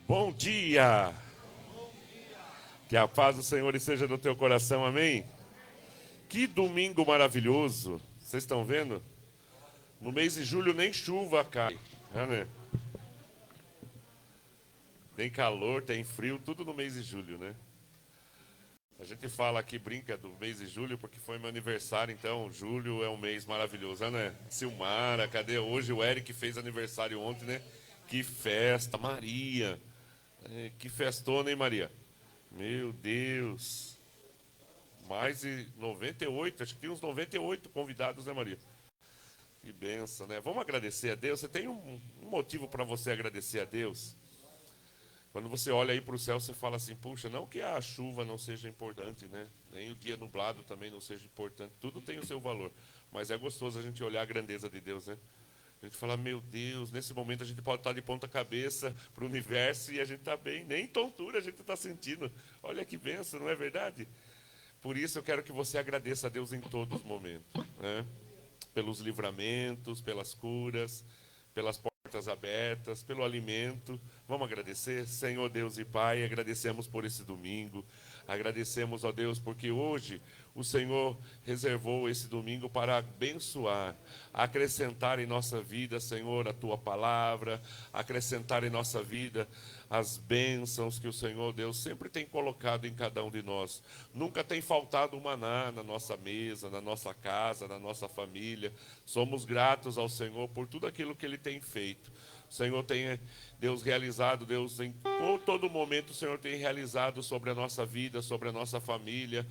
Bom dia! Que a paz do Senhor esteja no teu coração, amém? Que domingo maravilhoso! Vocês estão vendo? No mês de julho nem chuva cai, né? Tem calor, tem frio, tudo no mês de julho, né? A gente fala aqui, brinca do mês de julho porque foi meu aniversário, então julho é um mês maravilhoso, né? Silmara, cadê hoje? O Eric fez aniversário ontem, né? Que festa, Maria! Que festona, hein, Maria? Meu Deus. Mais de 98, acho que tem uns 98 convidados, né, Maria? Que benção, né? Vamos agradecer a Deus. Você tem um motivo para você agradecer a Deus? Quando você olha aí para o céu, você fala assim, puxa, não que a chuva não seja importante, né? Nem o dia nublado também não seja importante. Tudo tem o seu valor. Mas é gostoso a gente olhar a grandeza de Deus, né? A gente fala, meu Deus, nesse momento a gente pode estar de ponta cabeça para o universo e a gente está bem. Nem tontura a gente está sentindo. Olha que benção, não é verdade? Por isso eu quero que você agradeça a Deus em todos os momentos, né? Pelos livramentos, pelas curas, pelas portas abertas, pelo alimento. Vamos agradecer? Senhor Deus e Pai, agradecemos por esse domingo. Agradecemos, ó Deus, porque hoje o Senhor reservou esse domingo para abençoar, acrescentar em nossa vida, Senhor, a Tua palavra, acrescentar em nossa vida as bênçãos que o Senhor Deus sempre tem colocado em cada um de nós. Nunca tem faltado um maná na nossa mesa, na nossa casa, na nossa família. Somos gratos ao Senhor por tudo aquilo que Ele tem feito. O Senhor tem, Deus, realizado, Deus, em todo momento o Senhor tem realizado sobre a nossa vida, sobre a nossa família.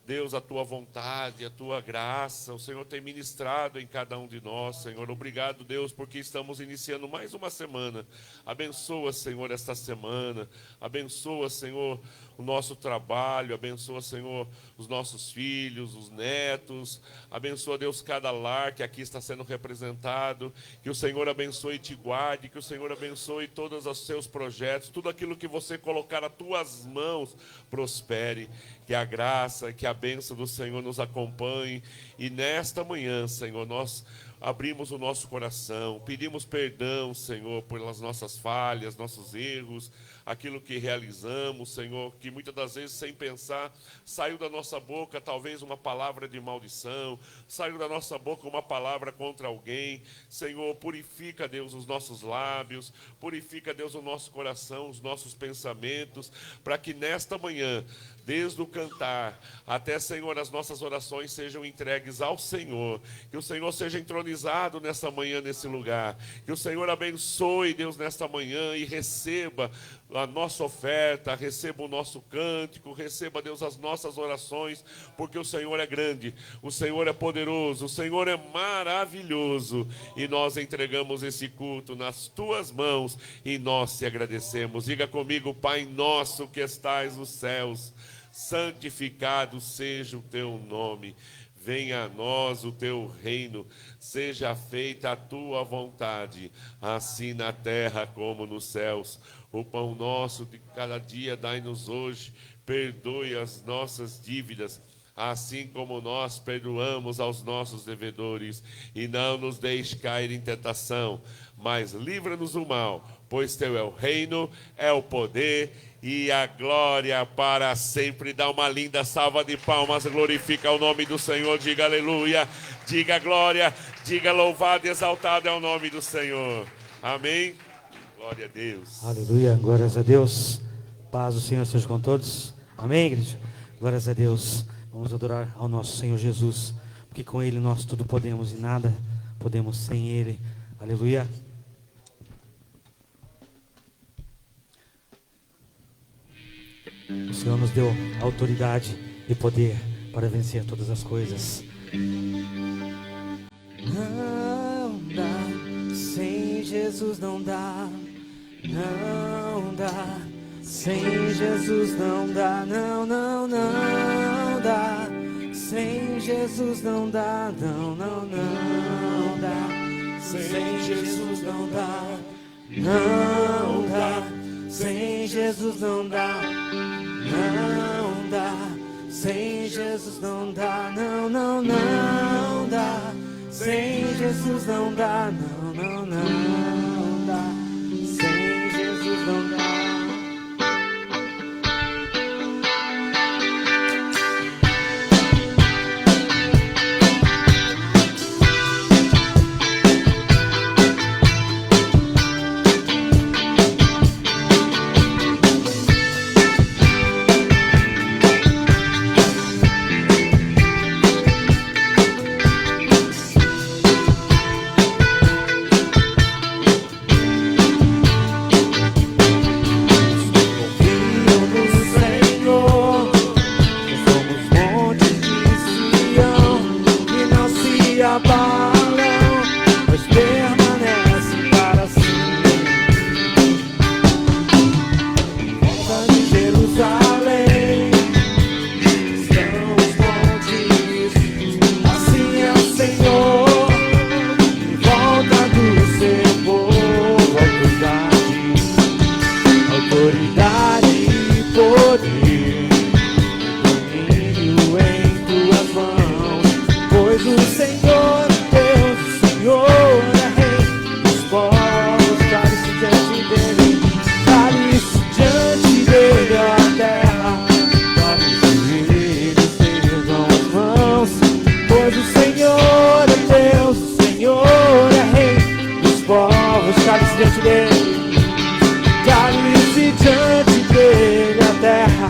Deus, a Tua vontade, a Tua graça, o Senhor tem ministrado em cada um de nós, Senhor. Obrigado, Deus, porque estamos iniciando mais uma semana. Abençoa, Senhor, esta semana. Abençoa, Senhor, o nosso trabalho. Abençoa, Senhor, os nossos filhos, os netos. Abençoa, Deus, cada lar que aqui está sendo representado. Que o Senhor abençoe e te guarde. Que o Senhor abençoe todos os seus projetos. Tudo aquilo que você colocar nas tuas mãos prospere. Que a graça, que a bênção do Senhor nos acompanhe. E nesta manhã, Senhor, nós abrimos o nosso coração, pedimos perdão, Senhor, pelas nossas falhas, nossos erros, aquilo que realizamos, Senhor, que muitas das vezes, sem pensar, saiu da nossa boca talvez uma palavra de maldição, saiu da nossa boca uma palavra contra alguém. Senhor, purifica, Deus, os nossos lábios, purifica, Deus, o nosso coração, os nossos pensamentos, para que nesta manhã, desde o cantar até, Senhor, as nossas orações sejam entregues ao Senhor, que o Senhor seja entronizado nesta manhã, nesse lugar, que o Senhor abençoe, Deus, nesta manhã e receba a nossa oferta, receba o nosso cântico, receba, Deus, as nossas orações, porque o Senhor é grande, o Senhor é poderoso, o Senhor é maravilhoso, e nós entregamos esse culto nas Tuas mãos, e nós te agradecemos. Diga comigo, Pai nosso que estais nos céus, santificado seja o Teu nome, venha a nós o Teu reino, seja feita a Tua vontade, assim na terra como nos céus. O pão nosso de cada dia dai-nos hoje, perdoe as nossas dívidas, assim como nós perdoamos aos nossos devedores, e não nos deixe cair em tentação, mas livra-nos do mal, pois Teu é o reino, é o poder e a glória para sempre. Dá uma linda salva de palmas, glorifica o nome do Senhor, diga aleluia, diga glória, diga louvado e exaltado é o nome do Senhor. Amém. Glória a Deus. Aleluia, glórias a Deus. Paz do Senhor seja com todos. Amém, igreja? Glórias a Deus. Vamos adorar ao nosso Senhor Jesus, porque com Ele nós tudo podemos e nada podemos sem Ele. Aleluia. O Senhor nos deu autoridade e poder para vencer todas as coisas. Não dá, sem Jesus não dá. Não dá, sem Jesus não dá. Não, não, não dá, sem Jesus não dá. Não, não, não dá, sem Jesus não dá. Não dá, sem Jesus não dá. Não dá, sem Jesus não dá. Não, não, não dá, sem Jesus não dá. Não, não, não dá, sem Jesus não dá. abalam, mas permanecem para sempre. Volta de Jerusalém estão os montes, assim é o Senhor, em volta do seu povo. Autoridade e poder, domínio em tuas mãos, pois o Senhor Deus, o Senhor é Rei dos povos. Cale-se diante dele, cale-se diante dele, ó terra, dobre os joelhos, ergam as mãos, pois o Senhor é Deus, o Senhor é Rei dos povos. Cale-se diante dele, cale-se diante dele, a terra,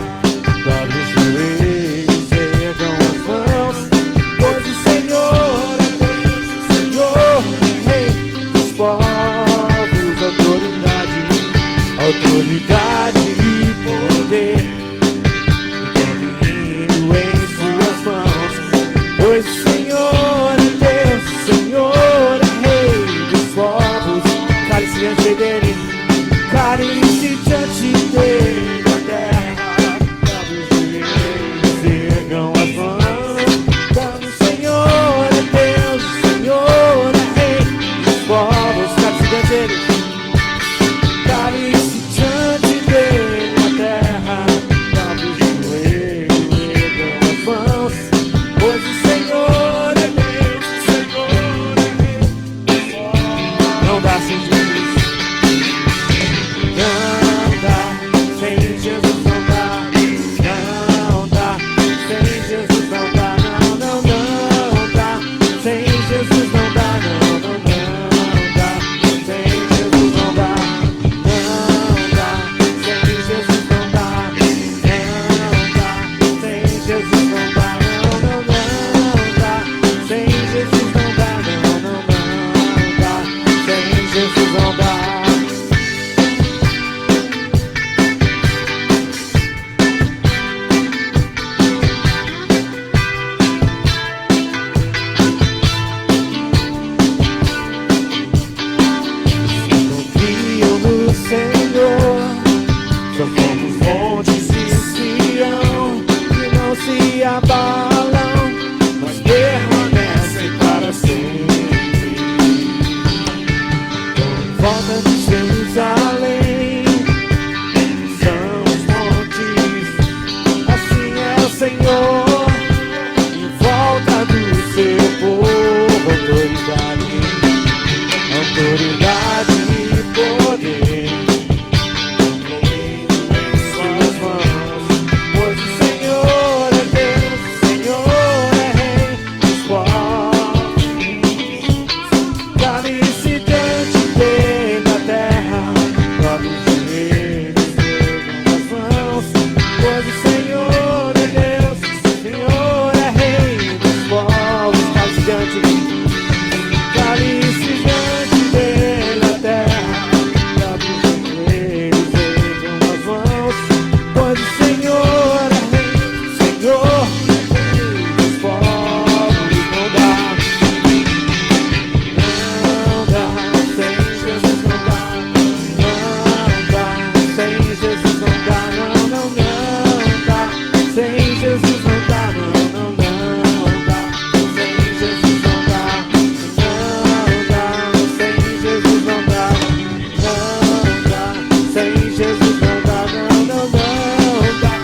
dobre os joelhos, ergam as mãos, pois o Senhor é Deus, o Senhor é Rei dos povos. Autoridade e poder, domínio em suas mãos, pois o Senhor é Deus, o Senhor é Rei dos povos. Cale-se diante dele, cale-se diante dele, a terra, dobre os joelhos, ergam as mãos, pois o Senhor é Deus, o Senhor é Rei dos povos. Cale-se diante dele, cale-se diante dele, a terra, dobre os joelhos, ergam as mãos, pois o Senhor é Deus, o Senhor é Rei dos povos. Não dá sem Jesus. Não dá, sem Jesus não dá. Não dá, sem Jesus não dá. Não, não, não dá, sem Jesus não dá. Não, não, não dá, sem Jesus não dá. Não dá, sem Jesus não dá. Não dá, sem Jesus não dá. Não, não, não dá, sem Jesus não dá. Não, não, não dá, sem Jesus não dá. Confiam no Senhor, são como os montes de Sião, que não se abalam, mas permanecem para sempre. Em volta de Jerusalém são os montes, assim é o Senhor, em volta do seu povo. Autoridade e poder, domínio em suas mãos, pois o Senhor é Deus, o Senhor é Rei dos povos. Cale-se diante dele, a terra, dobre os joelhos, ergam as mãos, pois o Senhor é Deus, o Senhor é Rei dos povos. Cale-se diante dele, cale-se diante dele, a terra, dobre os joelhos, ergam as mãos, pois o Senhor é Rei, o Senhor é Rei dos povos. Não dá, sem Jesus não dá. Não dá, sem Jesus não dá. Não, não, não dá, sem Jesus não dá. Não, não, não dá, sem Jesus não dá. Não dá, sem Jesus não dá. Não dá, sem Jesus não dá. Não, não, não dá,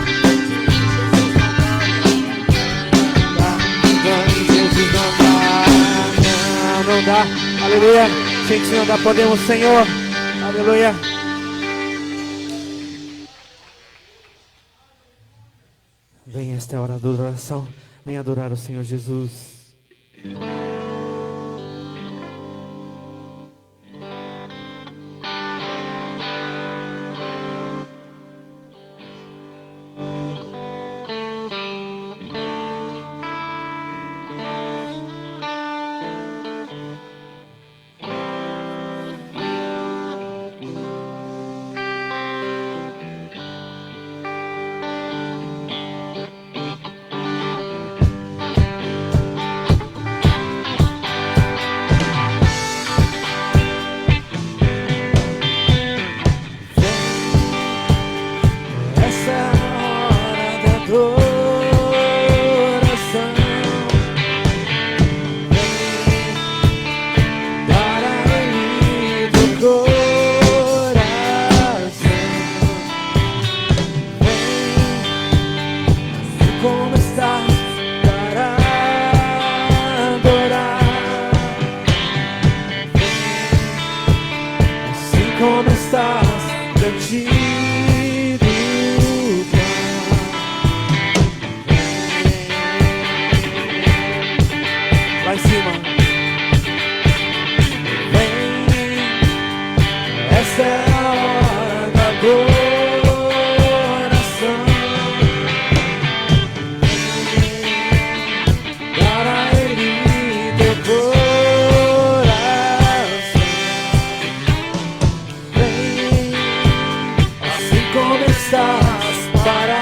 sem Jesus não dá. Não, não dá. Aleluia. Sem que não dá, podemos, Senhor. Aleluia. Vem, esta é a hora da adoração. Vem adorar o Senhor Jesus. em cima. Vem, essa é a hora da adoração. Para Ele teu coração. Vem, assim como estás, para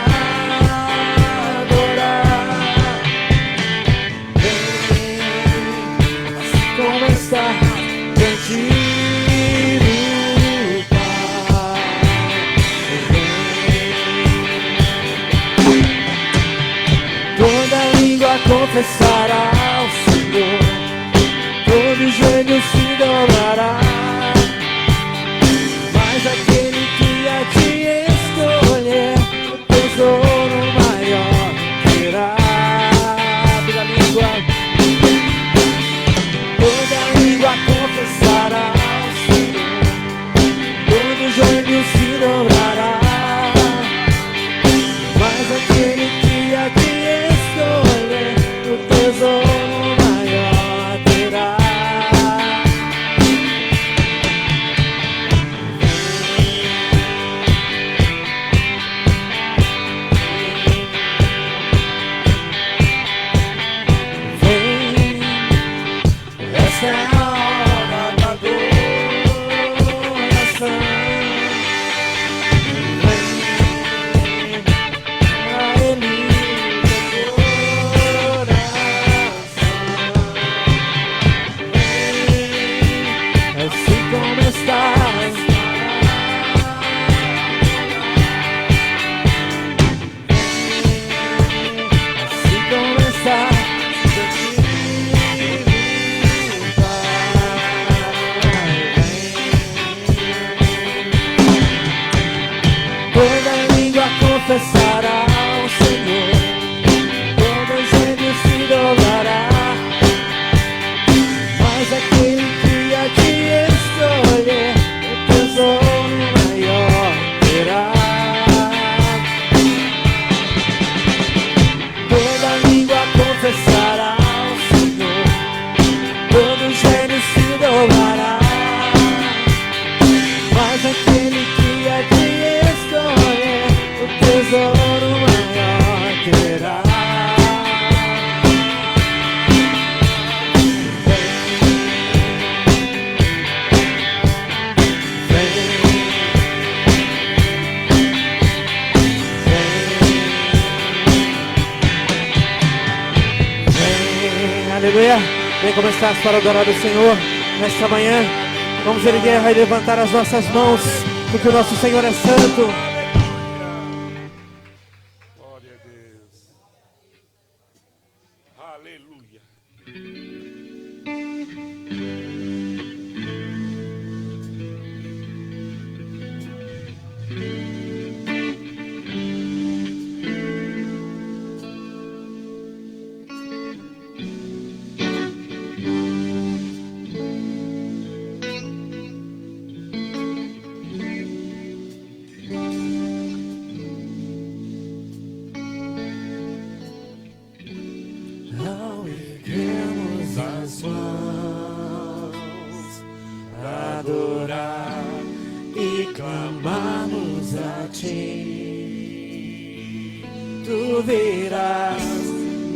confessará ao Senhor, todo joelho se dobrará, mas aquele que a ti escolher, o tesouro maior terá. Toda língua confessará ao Senhor, todo joelho se dobrará, mas aquele que a ti escolher, o tesouro maior terá. Vem, essa é a hora da adoração. Vem, a Ele teu coração. Assim como estás, assim como estás, toda língua confessará ao Senhor, todo joelho se dobrará, mas aquele que a ti escolher, o tesouro maior terá. Toda língua confessará ao Senhor, todo joelho se dobrará, mas aquele que a ti escolher, o tesouro maior terá. Aleluia. Vem começar para adorar o Senhor nesta manhã. Vamos erguer e levantar as nossas mãos, porque o nosso Senhor é santo. Glória a Deus. Aleluia. Ao erguermos as mãos, adorar e clamarmos a ti, tu verás,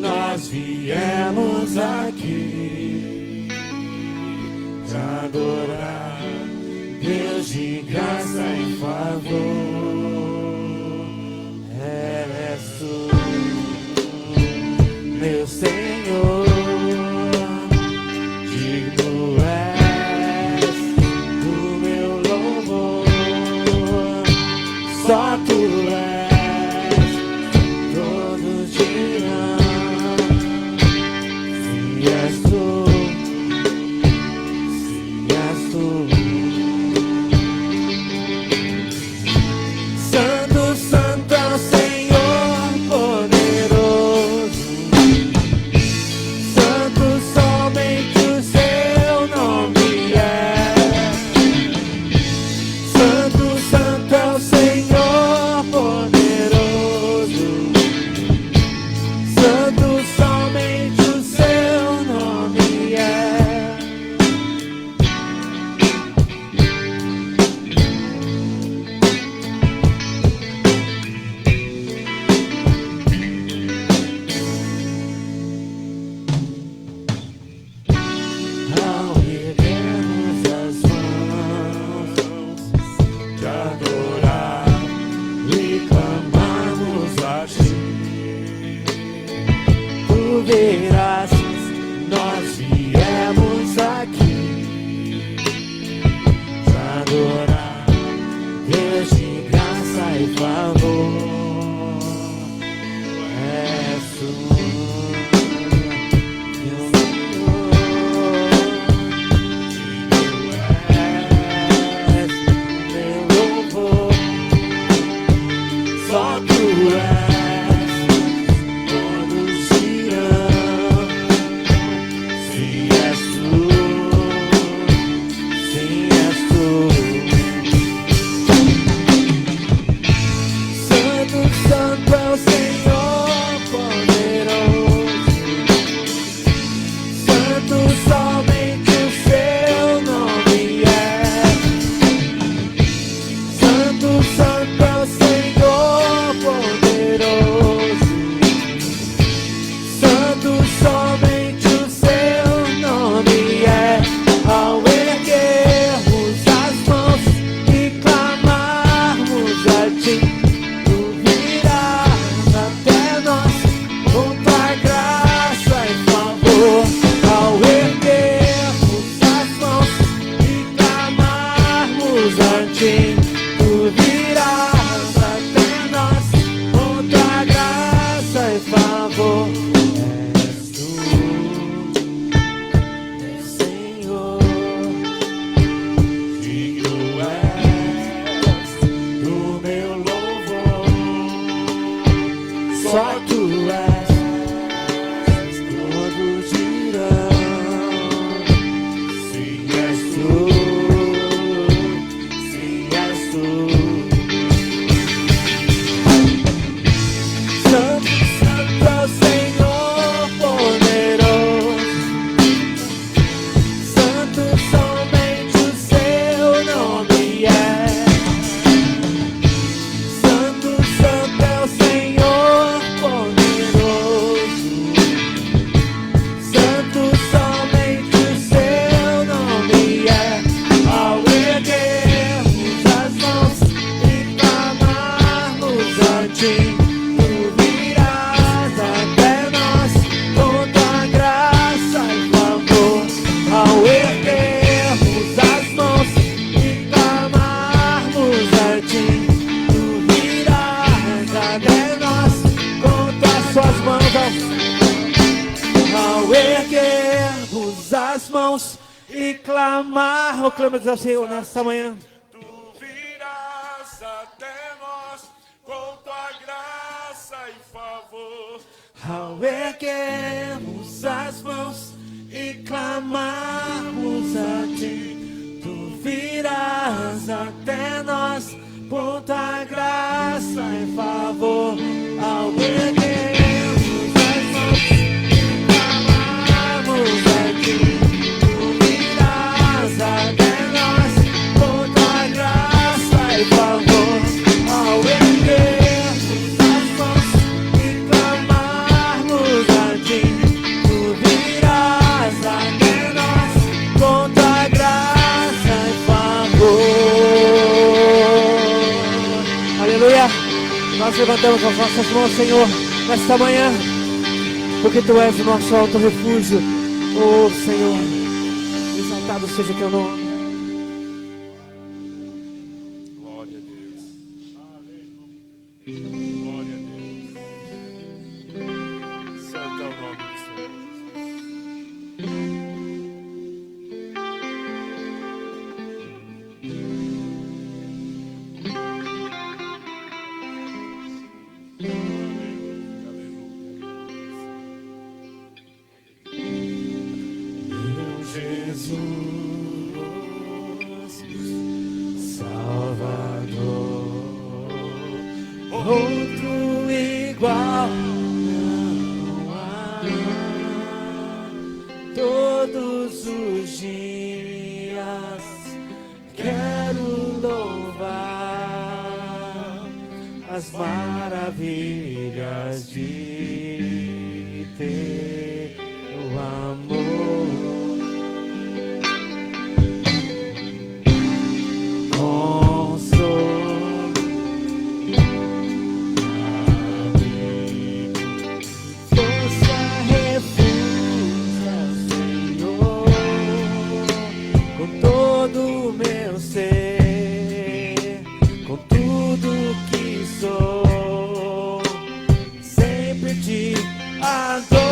nós viemos aqui te adorar, Deus de graça e favor, és tu, meu Senhor, digno és do meu louvor, só tu és, todos dirão, se és tu, se és tu. somente o seu nome é. Santo, santo é o Senhor poderoso. Santo, somente o seu nome é. Ao erguermos as mãos e clamarmos a ti, tu virás até nós com tua graça e favor. Ao erguermos as mãos e clamarmos a ti, tu virás até nós com tua graça e favor. És tu, Senhor, digno és do meu louvor. Só tu és, todos dirão, sim, és tu, sim, és tu. Santo, santo é o Senhor poderoso. Santo, somente o seu nome é. Santo, santo é o Senhor poderoso. Santo, somente o seu nome é. Ao erguermos as mãos e clamarmos a ti, tu virás até nós com tua graça e favor. Ao erguermos as mãos e clamarmos a ti, tu virás até nós com as suas mãos. Ao erguermos as mãos e clamar, clamamos ao Senhor nesta manhã. Tu virás até nós com tua graça e favor. Ao erguermos as mãos e clamarmos a ti, tu virás até nós por tua graça e favor. Ao erguermos as mãos e clamarmos a ti, tu virás até nós por tua graça e favor. Ao erguermos as mãos e clamarmos a ti, tu virás até nós com tua graça e favor. Aleluia! Nós levantamos as nossas mãos, Senhor, nesta manhã, porque tu és o nosso alto refúgio. Oh Senhor, exaltado seja teu nome. Glória a Deus. Glória a Deus. Santo é o nome do Senhor. Meu Jesus, Salvador, outro igual não há. Todos os dias quero louvar as maravilhas de teu amor. Consolo, amigo, força, refúgio, Senhor, com todo o meu ser, com tudo que sou, sempre te adorar.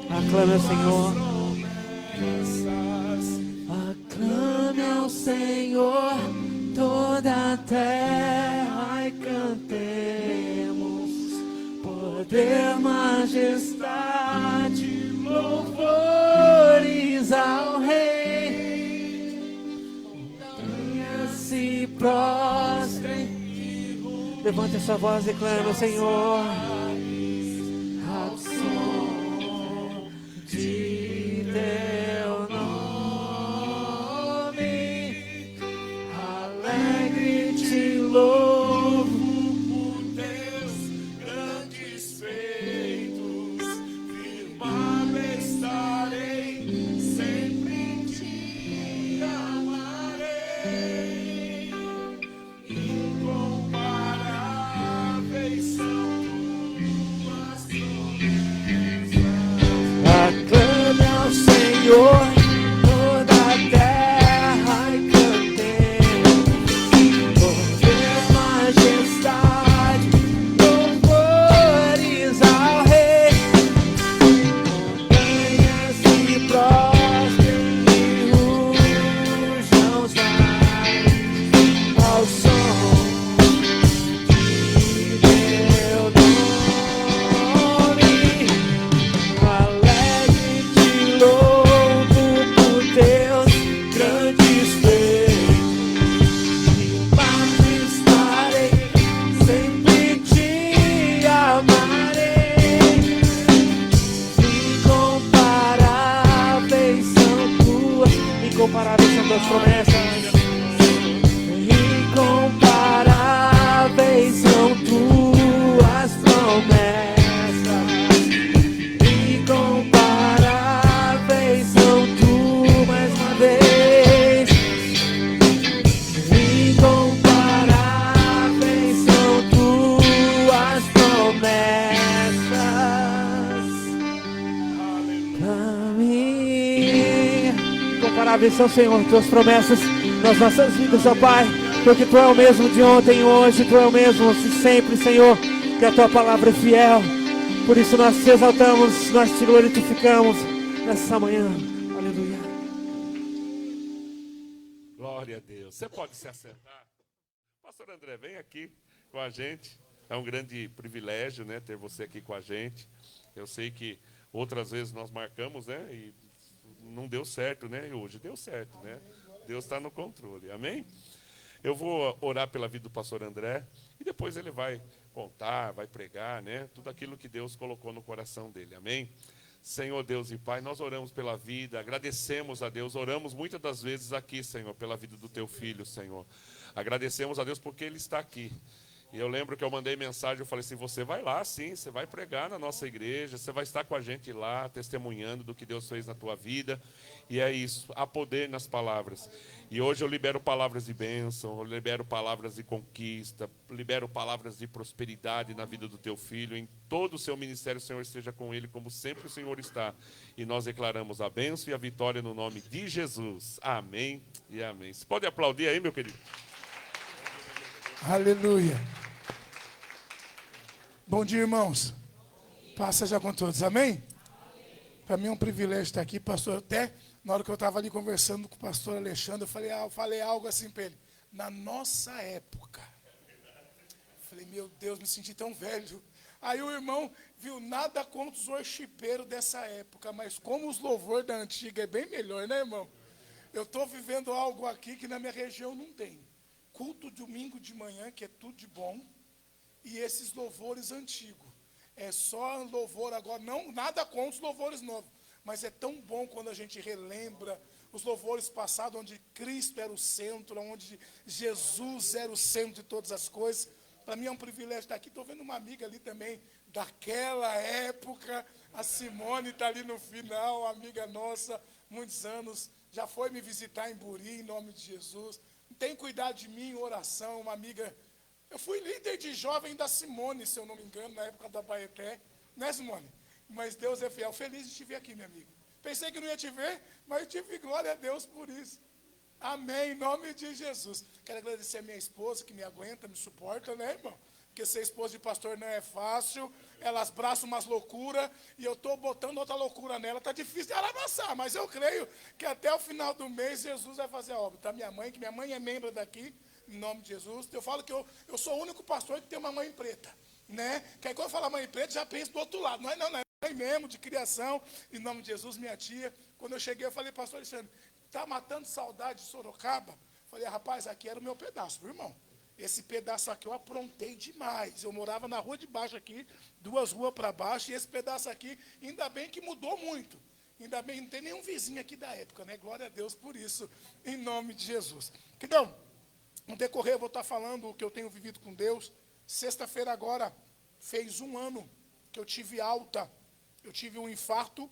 Aclame ao Senhor. Aclame ao Senhor toda a terra e cantemos poder, majestade, louvores ao Rei. Montanhas se prostrem. Levante a sua voz e clame ao Senhor. Ao som de teu nome, alegre te louvo por teus grandes feitos. Firmado estarei, sempre te amarei. Incomparáveis são tuas promessas. Aclame ao Senhor toda a terra e cantemos poder, majestade, louvores ao Rei. Montanhas se prostrem e rujam os mares ao som de teu nome. Alegre te louvo por teus grandes feitos. Firmado estarei, sempre te amarei. Incomparáveis são tuas promessas. Incomparáveis são tuas promessas. Incomparáveis são tu, mais uma vez. Incomparáveis são tuas promessas. Amém. Incomparáveis são, Senhor, tuas promessas nas nossas vidas, ó Pai. Porque tu é o mesmo de ontem e hoje, tu é o mesmo de sempre, Senhor. Que a tua palavra é fiel. Por isso nós te exaltamos, nós te glorificamos nessa manhã. Aleluia. Glória a Deus. Você pode se assentar. Pastor André, vem aqui com a gente. É um grande privilégio, né, ter você aqui com a gente. Eu sei que outras vezes nós marcamos, né, e não deu certo, né, e hoje deu certo, né. Deus está no controle, amém? Eu vou orar pela vida do pastor André e depois ele vai contar, vai pregar, né, tudo aquilo que Deus colocou no coração dele, amém? Senhor Deus e Pai, nós oramos pela vida, agradecemos a Deus, oramos muitas das vezes aqui, Senhor, pela vida do teu filho, Senhor. Agradecemos a Deus porque ele está aqui. E eu lembro que eu mandei mensagem, eu falei assim, você vai lá sim, você vai pregar na nossa igreja, você vai estar com a gente lá, testemunhando do que Deus fez na tua vida. E é isso, há poder nas palavras. E hoje eu libero palavras de bênção, eu libero palavras de conquista, libero palavras de prosperidade na vida do teu filho. Em todo o seu ministério, o Senhor esteja com ele, como sempre o Senhor está. E nós declaramos a bênção e a vitória no nome de Jesus. Amém e amém. Você pode aplaudir aí, meu querido? Aleluia. Bom dia, irmãos. Paz seja com todos, amém? Para mim é um privilégio estar aqui, pastor. Até na hora que eu estava ali conversando com o pastor Alexandre, eu falei algo assim para ele. Na nossa época. Eu falei, meu Deus, me senti tão velho. Aí o irmão viu nada contra os worshipeiros dessa época, mas como os louvores da antiga é bem melhor, né, irmão? Eu estou vivendo algo aqui que na minha região não tem. Culto domingo de manhã, que é tudo de bom, e esses louvores antigos. É só louvor agora, não nada contra os louvores novos, mas é tão bom quando a gente relembra os louvores passados, onde Cristo era o centro, onde Jesus era o centro de todas as coisas. Para mim é um privilégio estar aqui. Estou vendo uma amiga ali também, daquela época, a Simone está ali no final, amiga nossa, muitos anos, já foi me visitar em Buri, em nome de Jesus. Tem cuidado de mim em oração, uma amiga. Eu fui líder de jovem da Simone, se eu não me engano, na época da Baeté. Né, Simone? Mas Deus é fiel. Feliz de te ver aqui, minha amiga. Pensei que não ia te ver, mas eu tive glória a Deus por isso. Amém, em nome de Jesus. Quero agradecer a minha esposa, que me aguenta, me suporta, né, irmão? Porque ser esposa de pastor não é fácil. Elas abraçam umas loucuras e eu estou botando outra loucura nela. Está difícil de ela abraçar, mas eu creio que até o final do mês Jesus vai fazer a obra. Tá minha mãe, que minha mãe é membro daqui, em nome de Jesus. Eu falo que eu sou o único pastor que tem uma mãe preta, né? Que aí quando eu falo mãe preta, já penso do outro lado. Não é mãe mesmo, de criação, em nome de Jesus, minha tia. Quando eu cheguei, eu falei, pastor Alexandre, está matando saudade de Sorocaba? Falei, rapaz, aqui era o meu pedaço, viu, irmão? Esse pedaço aqui eu aprontei demais. Eu morava na rua de baixo aqui, 2 ruas para baixo, e esse pedaço aqui, ainda bem que mudou muito. Ainda bem que não tem nenhum vizinho aqui da época, né? Glória a Deus por isso, em nome de Jesus. Então, no decorrer eu vou estar falando o que eu tenho vivido com Deus. Sexta-feira agora, fez 1 ano que eu tive alta. Eu tive um infarto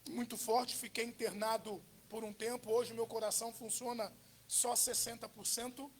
muito forte, fiquei internado por um tempo. Hoje meu coração funciona só 60%.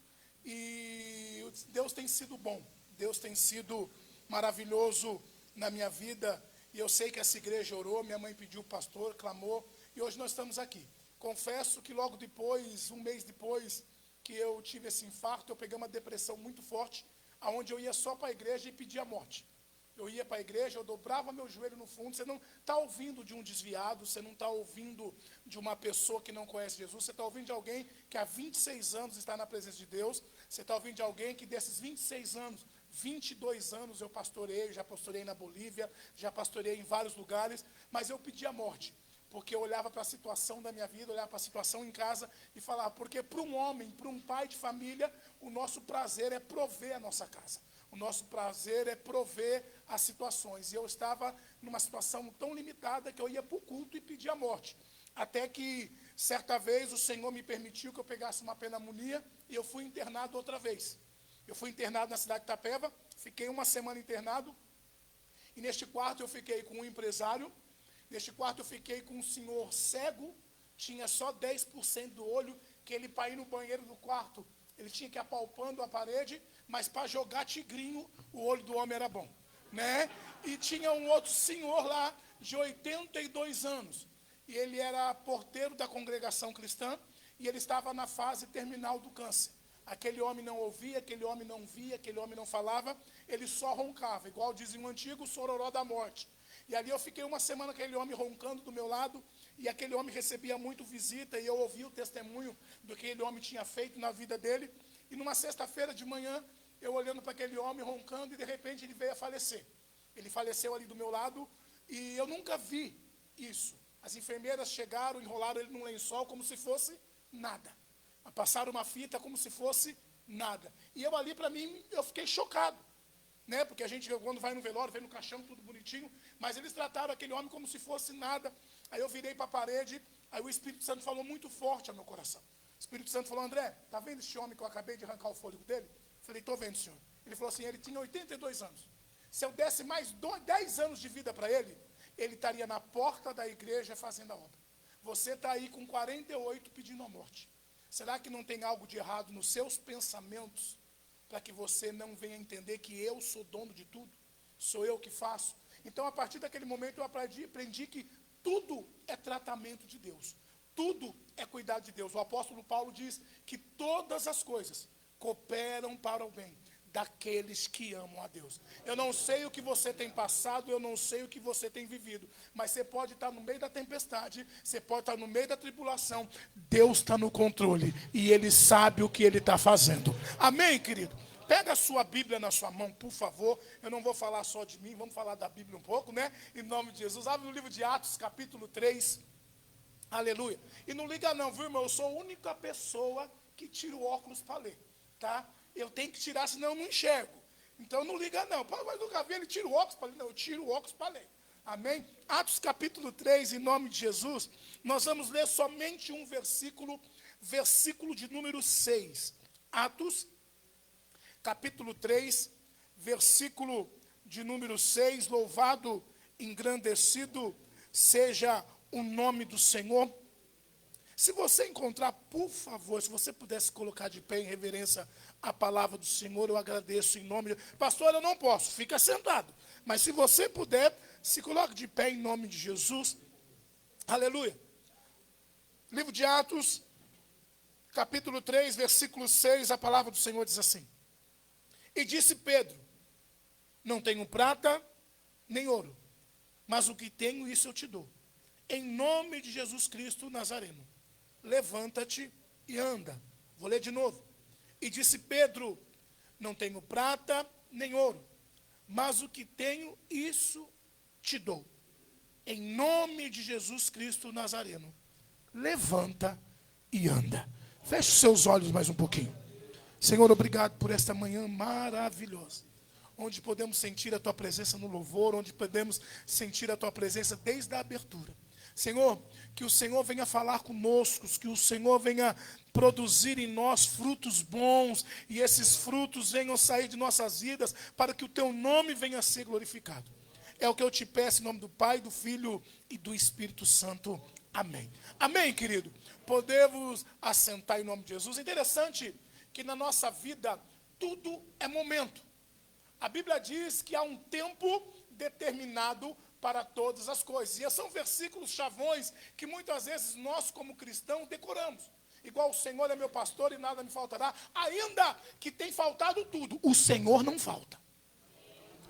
E Deus tem sido bom, Deus tem sido maravilhoso na minha vida. E eu sei que essa igreja orou, minha mãe pediu, o pastor clamou, e hoje nós estamos aqui. Confesso que logo depois, 1 mês depois que eu tive esse infarto, eu peguei uma depressão muito forte, aonde eu ia só para a igreja e pedia a morte. Eu ia para a igreja, eu dobrava meu joelho no fundo. Você não está ouvindo de um desviado, você não está ouvindo de uma pessoa que não conhece Jesus, você está ouvindo de alguém que há 26 anos está na presença de Deus, você está ouvindo de alguém que desses 26 anos, 22 anos eu pastorei, já pastorei na Bolívia, já pastorei em vários lugares, mas eu pedia a morte, porque eu olhava para a situação da minha vida, olhava para a situação em casa e falava, porque para um homem, para um pai de família, o nosso prazer é prover a nossa casa. O nosso prazer é prover as situações. E eu estava numa situação tão limitada que eu ia para o culto e pedia a morte. Até que, certa vez, o Senhor me permitiu que eu pegasse uma pneumonia e eu fui internado outra vez. Eu fui internado na cidade de Itapeva, fiquei 1 semana internado. E neste quarto eu fiquei com um empresário. Neste quarto eu fiquei com um senhor cego, tinha só 10% do olho, que ele, para ir no banheiro do quarto, ele tinha que ir apalpando a parede, mas para jogar tigrinho, o olho do homem era bom, né? E tinha um outro senhor lá, de 82 anos, e ele era porteiro da congregação cristã, e ele estava na fase terminal do câncer. Aquele homem não ouvia, aquele homem não via, aquele homem não falava, ele só roncava, igual dizia o antigo, sororó da morte. E ali eu fiquei 1 semana, aquele homem roncando do meu lado, e aquele homem recebia muito visita, e eu ouvi o testemunho do que aquele homem tinha feito na vida dele. E numa sexta-feira de manhã, eu olhando para aquele homem roncando, e de repente ele veio a falecer. Ele faleceu ali do meu lado, e eu nunca vi isso. As enfermeiras chegaram, enrolaram ele num lençol como se fosse nada. Passaram uma fita como se fosse nada. E eu ali, para mim, eu fiquei chocado. Né? Porque a gente, quando vai no velório, vem no caixão, tudo bonitinho, mas eles trataram aquele homem como se fosse nada. Aí eu virei para a parede, aí o Espírito Santo falou muito forte ao meu coração. O Espírito Santo falou, André, está vendo esse homem que eu acabei de arrancar o fôlego dele? Eu falei, estou vendo, senhor. Ele falou assim, ele tinha 82 anos. Se eu desse mais 10 anos de vida para ele, ele estaria na porta da igreja fazendo a obra. Você está aí com 48 pedindo a morte. Será que não tem algo de errado nos seus pensamentos para que você não venha entender que eu sou dono de tudo? Sou eu que faço? Então, a partir daquele momento, eu aprendi que tudo é tratamento de Deus. Tudo é cuidado de Deus. O apóstolo Paulo diz que todas as coisas cooperam para o bem daqueles que amam a Deus. Eu não sei o que você tem passado, eu não sei o que você tem vivido, mas você pode estar no meio da tempestade, você pode estar no meio da tribulação, Deus está no controle e Ele sabe o que Ele está fazendo. Amém, querido? Pega a sua Bíblia na sua mão, por favor. Eu não vou falar só de mim, vamos falar da Bíblia um pouco, né? Em nome de Jesus. Abre no livro de Atos, capítulo 3. Aleluia. E não liga não, viu, irmão? Eu sou a única pessoa que tira o óculos para ler, tá? Eu tenho que tirar, senão eu não enxergo. Então não liga não. Mas nunca vi ele tira o óculos para ler. Não, eu tiro o óculos para ler. Amém? Atos capítulo 3, em nome de Jesus, nós vamos ler somente um versículo, versículo de número 6. Atos capítulo 3, versículo de número 6. Louvado, engrandecido seja o nome do Senhor. Se você encontrar, por favor, se você pudesse colocar de pé em reverência a palavra do Senhor, eu agradeço em nome de... Pastor, eu não posso, fica sentado. Mas se você puder, se coloque de pé em nome de Jesus. Aleluia. Livro de Atos, capítulo 3, versículo 6, a palavra do Senhor diz assim. E disse Pedro, não tenho prata nem ouro, mas o que tenho, isso eu te dou. Em nome de Jesus Cristo Nazareno, levanta-te e anda. Vou ler de novo. E disse Pedro, não tenho prata nem ouro, mas o que tenho, isso te dou. Em nome de Jesus Cristo Nazareno, levanta e anda. Feche os seus olhos mais um pouquinho. Senhor, obrigado por esta manhã maravilhosa, onde podemos sentir a Tua presença no louvor, onde podemos sentir a Tua presença desde a abertura. Senhor, que o Senhor venha falar conosco, que o Senhor venha produzir em nós frutos bons, e esses frutos venham sair de nossas vidas, para que o Teu nome venha a ser glorificado. É o que eu te peço em nome do Pai, do Filho e do Espírito Santo. Amém. Amém, querido? Podemos assentar em nome de Jesus. Interessante que na nossa vida tudo é momento. A Bíblia diz que há um tempo determinado para todas as coisas. E são versículos chavões que muitas vezes nós, como cristãos, decoramos. Igual o Senhor é meu pastor e nada me faltará. Ainda que tem faltado tudo, o Senhor não falta.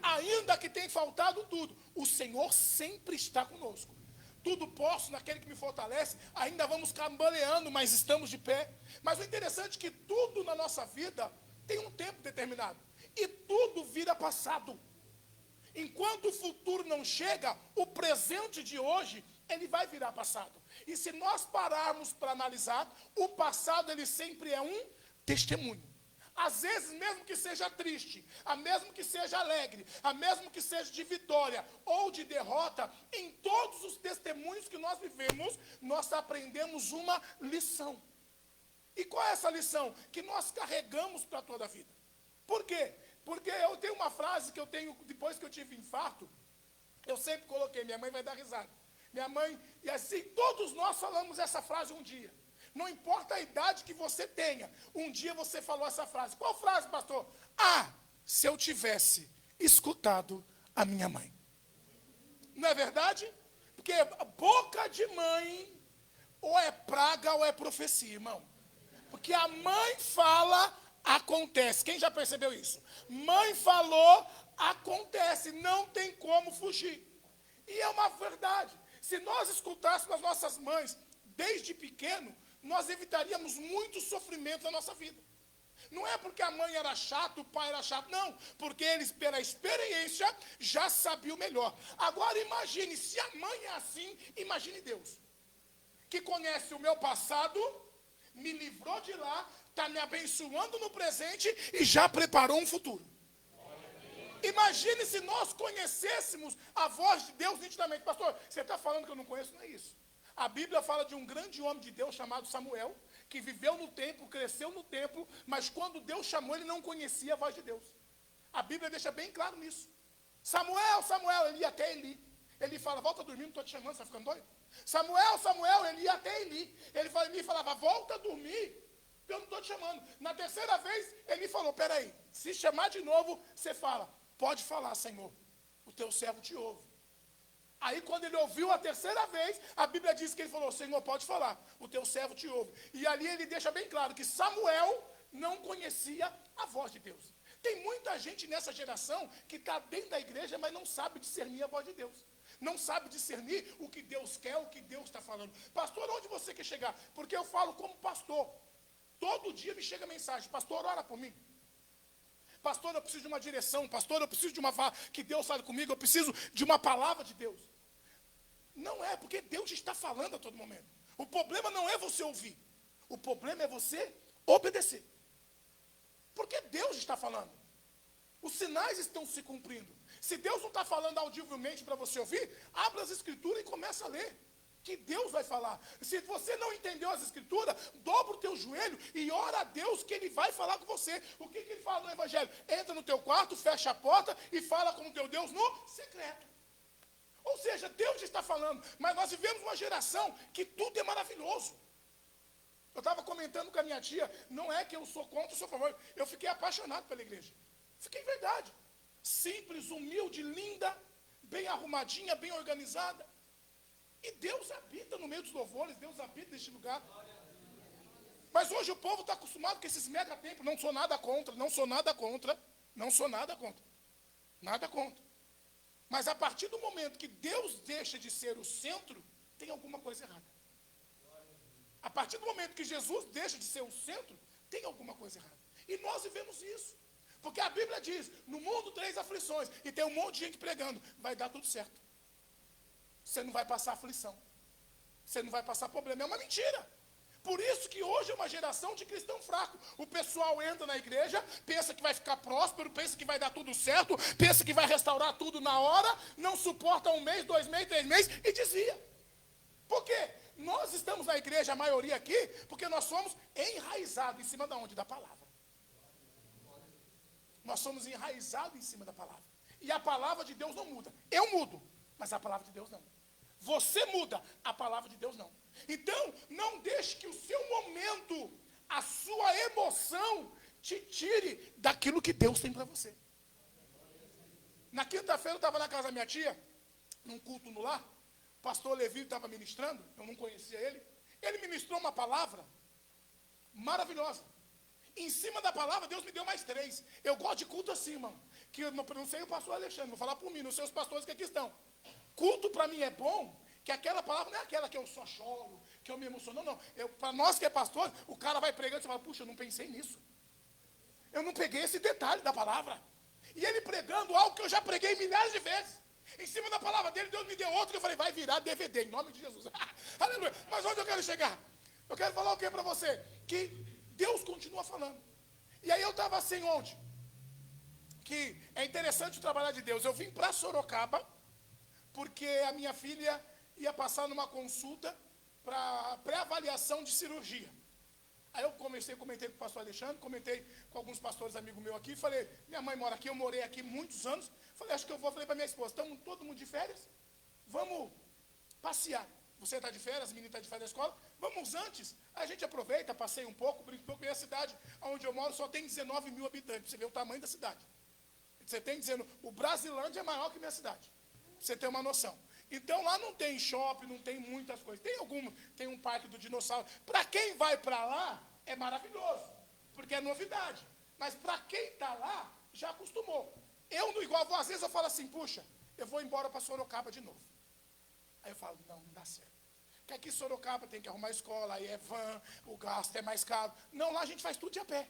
Ainda que tem faltado tudo, o Senhor sempre está conosco. Tudo posso naquele que me fortalece. Ainda vamos cambaleando, mas estamos de pé. Mas o interessante é que tudo na nossa vida tem um tempo determinado. E tudo vira passado. Enquanto o futuro não chega, o presente de hoje, ele vai virar passado. E se nós pararmos para analisar, o passado, ele sempre é um testemunho. Às vezes, mesmo que seja triste, a mesmo que seja alegre, a mesmo que seja de vitória ou de derrota, em todos os testemunhos que nós vivemos, nós aprendemos uma lição. E qual é essa lição? Que nós carregamos para toda a vida. Por quê? Porque eu tenho uma frase que eu tenho, depois que eu tive infarto, eu sempre coloquei, minha mãe vai dar risada. Minha mãe, e assim, todos nós falamos essa frase um dia. Não importa a idade que você tenha, um dia você falou essa frase. Qual frase, pastor? Ah, se eu tivesse escutado a minha mãe. Não é verdade? Porque boca de mãe, ou é praga ou é profecia, irmão. Porque a mãe fala, acontece. Quem já percebeu isso? Mãe falou, acontece. Não tem como fugir. E é uma verdade. Se nós escutássemos as nossas mães desde pequeno, nós evitaríamos muito sofrimento na nossa vida. Não é porque a mãe era chata, o pai era chato, não. Porque eles, pela experiência, já sabiam melhor. Agora imagine, se a mãe é assim, imagine Deus. Que conhece o meu passado, me livrou de lá, está me abençoando no presente e já preparou um futuro. Imagine se nós conhecêssemos a voz de Deus nitidamente. Pastor, você está falando que eu não conheço? Não é isso. A Bíblia fala de um grande homem de Deus chamado Samuel, que viveu no templo, cresceu no templo, mas quando Deus chamou, ele não conhecia a voz de Deus. A Bíblia deixa bem claro nisso. Samuel, Samuel, ele ia até Eli. Ele fala, volta a dormir, não estou te chamando, você está ficando doido? Samuel, Samuel, ele ia até Eli. Ele falava, volta a dormir, eu não estou te chamando. Na terceira vez, ele falou, peraí, se chamar de novo, você fala, pode falar, Senhor, o teu servo te ouve. Aí quando ele ouviu a terceira vez, a Bíblia diz que ele falou, Senhor, pode falar, o teu servo te ouve. E ali ele deixa bem claro que Samuel não conhecia a voz de Deus. Tem muita gente nessa geração que está dentro da igreja, mas não sabe discernir a voz de Deus. Não sabe discernir o que Deus quer, o que Deus está falando. Pastor, onde você quer chegar? Porque eu falo como pastor. Todo dia me chega mensagem, pastor, ora por mim. Pastor, eu preciso de uma direção. Pastor, eu preciso de uma que Deus fale comigo. Eu preciso de uma palavra de Deus. Não é, porque Deus está falando a todo momento. O problema não é você ouvir. O problema é você obedecer. Porque Deus está falando. Os sinais estão se cumprindo. Se Deus não está falando audivelmente para você ouvir, abra as escrituras e começa a ler. Que Deus vai falar. Se você não entendeu as escrituras, dobra o teu joelho e ora a Deus que Ele vai falar com você. O que Ele fala no Evangelho? Entra no teu quarto, fecha a porta e fala com o teu Deus no secreto. Ou seja, Deus está falando, mas nós vivemos uma geração que tudo é maravilhoso. Eu estava comentando com a minha tia, não é que eu sou contra, eu sou a favor. Eu fiquei apaixonado pela igreja. Fiquei verdade. Simples, humilde, linda, bem arrumadinha, bem organizada. E Deus habita no meio dos louvores, Deus habita neste lugar. Mas hoje o povo está acostumado com esses mega templos. Não sou nada contra, não sou nada contra, não sou nada contra. Nada contra. Mas a partir do momento que Deus deixa de ser o centro, tem alguma coisa errada. A partir do momento que Jesus deixa de ser o centro, tem alguma coisa errada. E nós vivemos isso. Porque a Bíblia diz, no mundo 3 aflições, e tem um monte de gente pregando, vai dar tudo certo. Você não vai passar aflição. Você não vai passar problema. É uma mentira. Por isso que hoje é uma geração de cristão fraco. O pessoal entra na igreja, pensa que vai ficar próspero, pensa que vai dar tudo certo, pensa que vai restaurar tudo na hora, não suporta 1 mês, 2 meses, 3 meses e desvia. Por quê? Nós estamos na igreja, a maioria aqui, porque nós somos enraizados em cima da onde? Da palavra. Nós somos enraizados em cima da palavra. E a palavra de Deus não muda. Eu mudo, mas a palavra de Deus não. Você muda, a palavra de Deus não. Então, não deixe que o seu momento, a sua emoção, te tire daquilo que Deus tem para você. Na quinta-feira eu estava na casa da minha tia, num culto no lar. O pastor Levi estava ministrando, eu não conhecia ele. Ele ministrou uma palavra maravilhosa. Em cima da palavra, Deus me deu mais 3. Eu gosto de culto assim, irmão. Que eu não sei o pastor Alexandre, vou falar por mim, não sei os pastores que aqui estão. Culto para mim é bom, que aquela palavra não é aquela que eu só choro, que eu me emociono. Não. Para nós que é pastor, o cara vai pregando e você fala, puxa, eu não pensei nisso. Eu não peguei esse detalhe da palavra. E ele pregando algo que eu já preguei milhares de vezes. Em cima da palavra dele, Deus me deu outro que eu falei, vai virar DVD, em nome de Jesus. Aleluia. Mas onde eu quero chegar? Eu quero falar o que para você? Que Deus continua falando. E aí eu estava assim ontem. Que é interessante o trabalhar de Deus. Eu vim para Sorocaba, porque a minha filha ia passar numa consulta para pré-avaliação de cirurgia. Aí eu comentei com o pastor Alexandre, comentei com alguns pastores amigos meus aqui, falei, minha mãe mora aqui, eu morei aqui muitos anos, falei, acho que eu vou, falei para minha esposa, estamos todo mundo de férias, vamos passear. Você está de férias, as meninas estão de férias da escola, vamos antes, a gente aproveita, passeia um pouco, brinca um pouco, e a cidade onde eu moro só tem 19 mil habitantes, você vê o tamanho da cidade. Você tem dizendo, o Brasilândia é maior que minha cidade, pra você ter uma noção. Então lá não tem shopping, não tem muitas coisas. Tem um parque do dinossauro. Para quem vai para lá, é maravilhoso, porque é novidade. Mas para quem está lá, já acostumou. Eu, igual, às vezes eu falo assim, puxa, eu vou embora para Sorocaba de novo. Aí eu falo, não dá certo. Porque aqui em Sorocaba tem que arrumar escola, aí é van, o gasto é mais caro. Não, lá a gente faz tudo de a pé.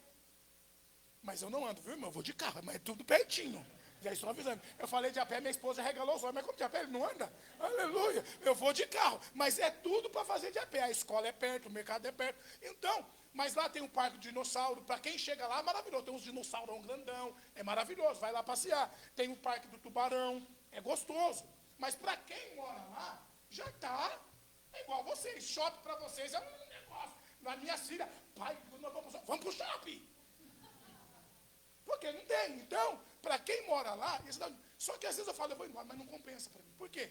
Mas eu não ando, viu, irmão? Eu vou de carro, mas é tudo pertinho. Já estou avisando. Eu falei de a pé, minha esposa regalou os olhos, mas como de a pé ele não anda? Aleluia. Eu vou de carro, mas é tudo para fazer de a pé. A escola é perto, o mercado é perto. Então, mas lá tem um parque de dinossauro. Para quem chega lá, é maravilhoso. Tem uns dinossauros grandão, é maravilhoso. Vai lá passear. Tem o parque do tubarão, é gostoso. Mas para quem mora lá, já está. É igual vocês. Shopping para vocês é um negócio. Na minha filha, pai, nós vamos para o shopping. Porque não tem. Então, para quem mora lá, só que às vezes eu falo, eu vou embora, mas não compensa para mim. Por quê?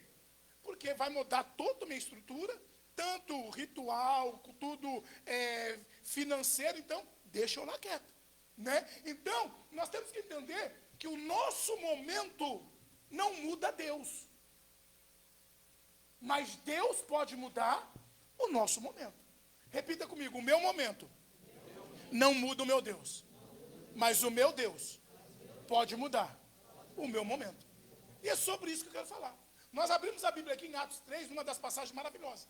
Porque vai mudar toda a minha estrutura, tanto ritual, tudo financeiro, então deixa eu lá quieto. Né? Então, nós temos que entender que o nosso momento não muda Deus. Mas Deus pode mudar o nosso momento. Repita comigo, o meu momento não muda o meu Deus. Mas o meu Deus pode mudar o meu momento. E é sobre isso que eu quero falar. Nós abrimos a Bíblia aqui em Atos 3, numa das passagens maravilhosas,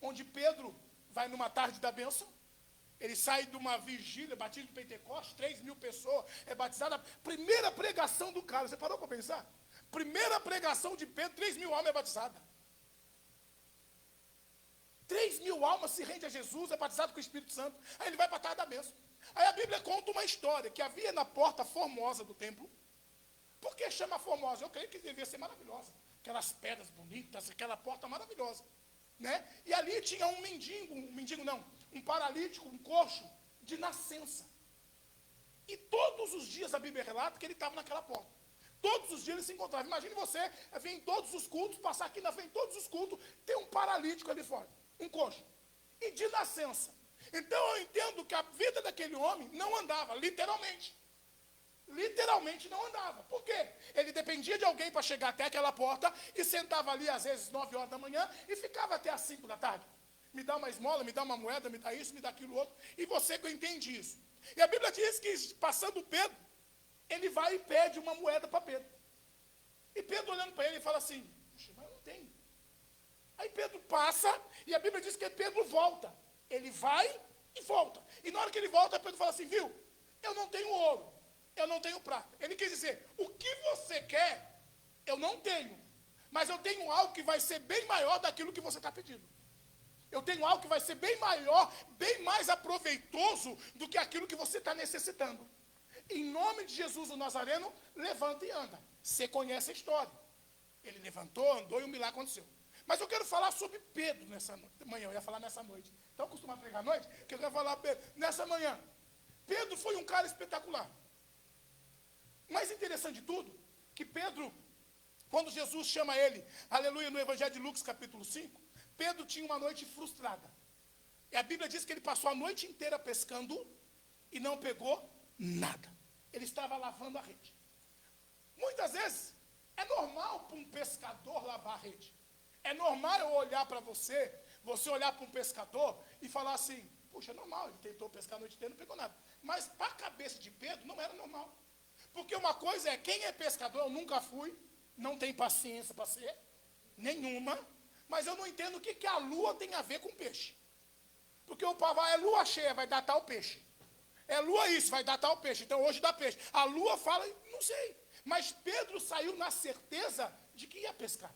onde Pedro vai numa tarde da bênção, ele sai de uma vigília, batismo de Pentecostes, 3.000 pessoas, é batizada, primeira pregação do cara, você parou para pensar? Primeira pregação de Pedro, 3.000 almas é batizada. 3.000 almas se rende a Jesus, é batizado com o Espírito Santo, aí ele vai para a tarde da bênção. Aí a Bíblia conta uma história, que havia na porta formosa do templo. Por que chama formosa? Eu creio que devia ser maravilhosa. Aquelas pedras bonitas, aquela porta maravilhosa. Né? E ali tinha um paralítico, um coxo, de nascença. E todos os dias a Bíblia relata que ele estava naquela porta. Todos os dias ele se encontrava. Imagine você vir em todos os cultos, passar aqui na frente de todos os cultos, tem um paralítico ali fora, um coxo. E de nascença. Então eu entendo que a vida daquele homem não andava, literalmente. Literalmente não andava. Por quê? Ele dependia de alguém para chegar até aquela porta e sentava ali às vezes 9 horas da manhã e ficava até às 5 da tarde. Me dá uma esmola, me dá uma moeda, me dá isso, me dá aquilo outro. E você que entende isso. E a Bíblia diz que passando Pedro, ele vai e pede uma moeda para Pedro. E Pedro olhando para ele fala assim, puxa, mas eu não tenho. Aí Pedro passa e a Bíblia diz que Pedro volta. Ele vai e volta. E na hora que ele volta, Pedro fala assim, viu, eu não tenho ouro. Eu não tenho prata. Ele quis dizer, o que você quer, eu não tenho. Mas eu tenho algo que vai ser bem maior daquilo que você está pedindo. Eu tenho algo que vai ser bem maior, bem mais aproveitoso do que aquilo que você está necessitando. Em nome de Jesus, o Nazareno, levanta e anda. Você conhece a história. Ele levantou, andou e um milagre aconteceu. Mas eu quero falar sobre Pedro nessa manhã. Eu ia falar nessa noite. Então, eu costumo pregar à noite, que eu quero falar Pedro. Nessa manhã, Pedro foi um cara espetacular. Mais interessante de tudo, que Pedro, quando Jesus chama ele, aleluia, no Evangelho de Lucas, capítulo 5, Pedro tinha uma noite frustrada. E a Bíblia diz que ele passou a noite inteira pescando e não pegou nada. Ele estava lavando a rede. Muitas vezes, é normal para um pescador lavar a rede. É normal eu olhar para você olhar para um pescador e falar assim, puxa, é normal, ele tentou pescar a noite inteira e não pegou nada. Mas para a cabeça de Pedro não era normal. Porque uma coisa é, quem é pescador, eu nunca fui, não tem paciência para ser, nenhuma, mas eu não entendo o que a lua tem a ver com peixe. Porque o pavão é lua cheia, vai dar tal peixe. É lua isso, vai dar tal peixe, então hoje dá peixe. A lua fala, não sei. Mas Pedro saiu na certeza de que ia pescar.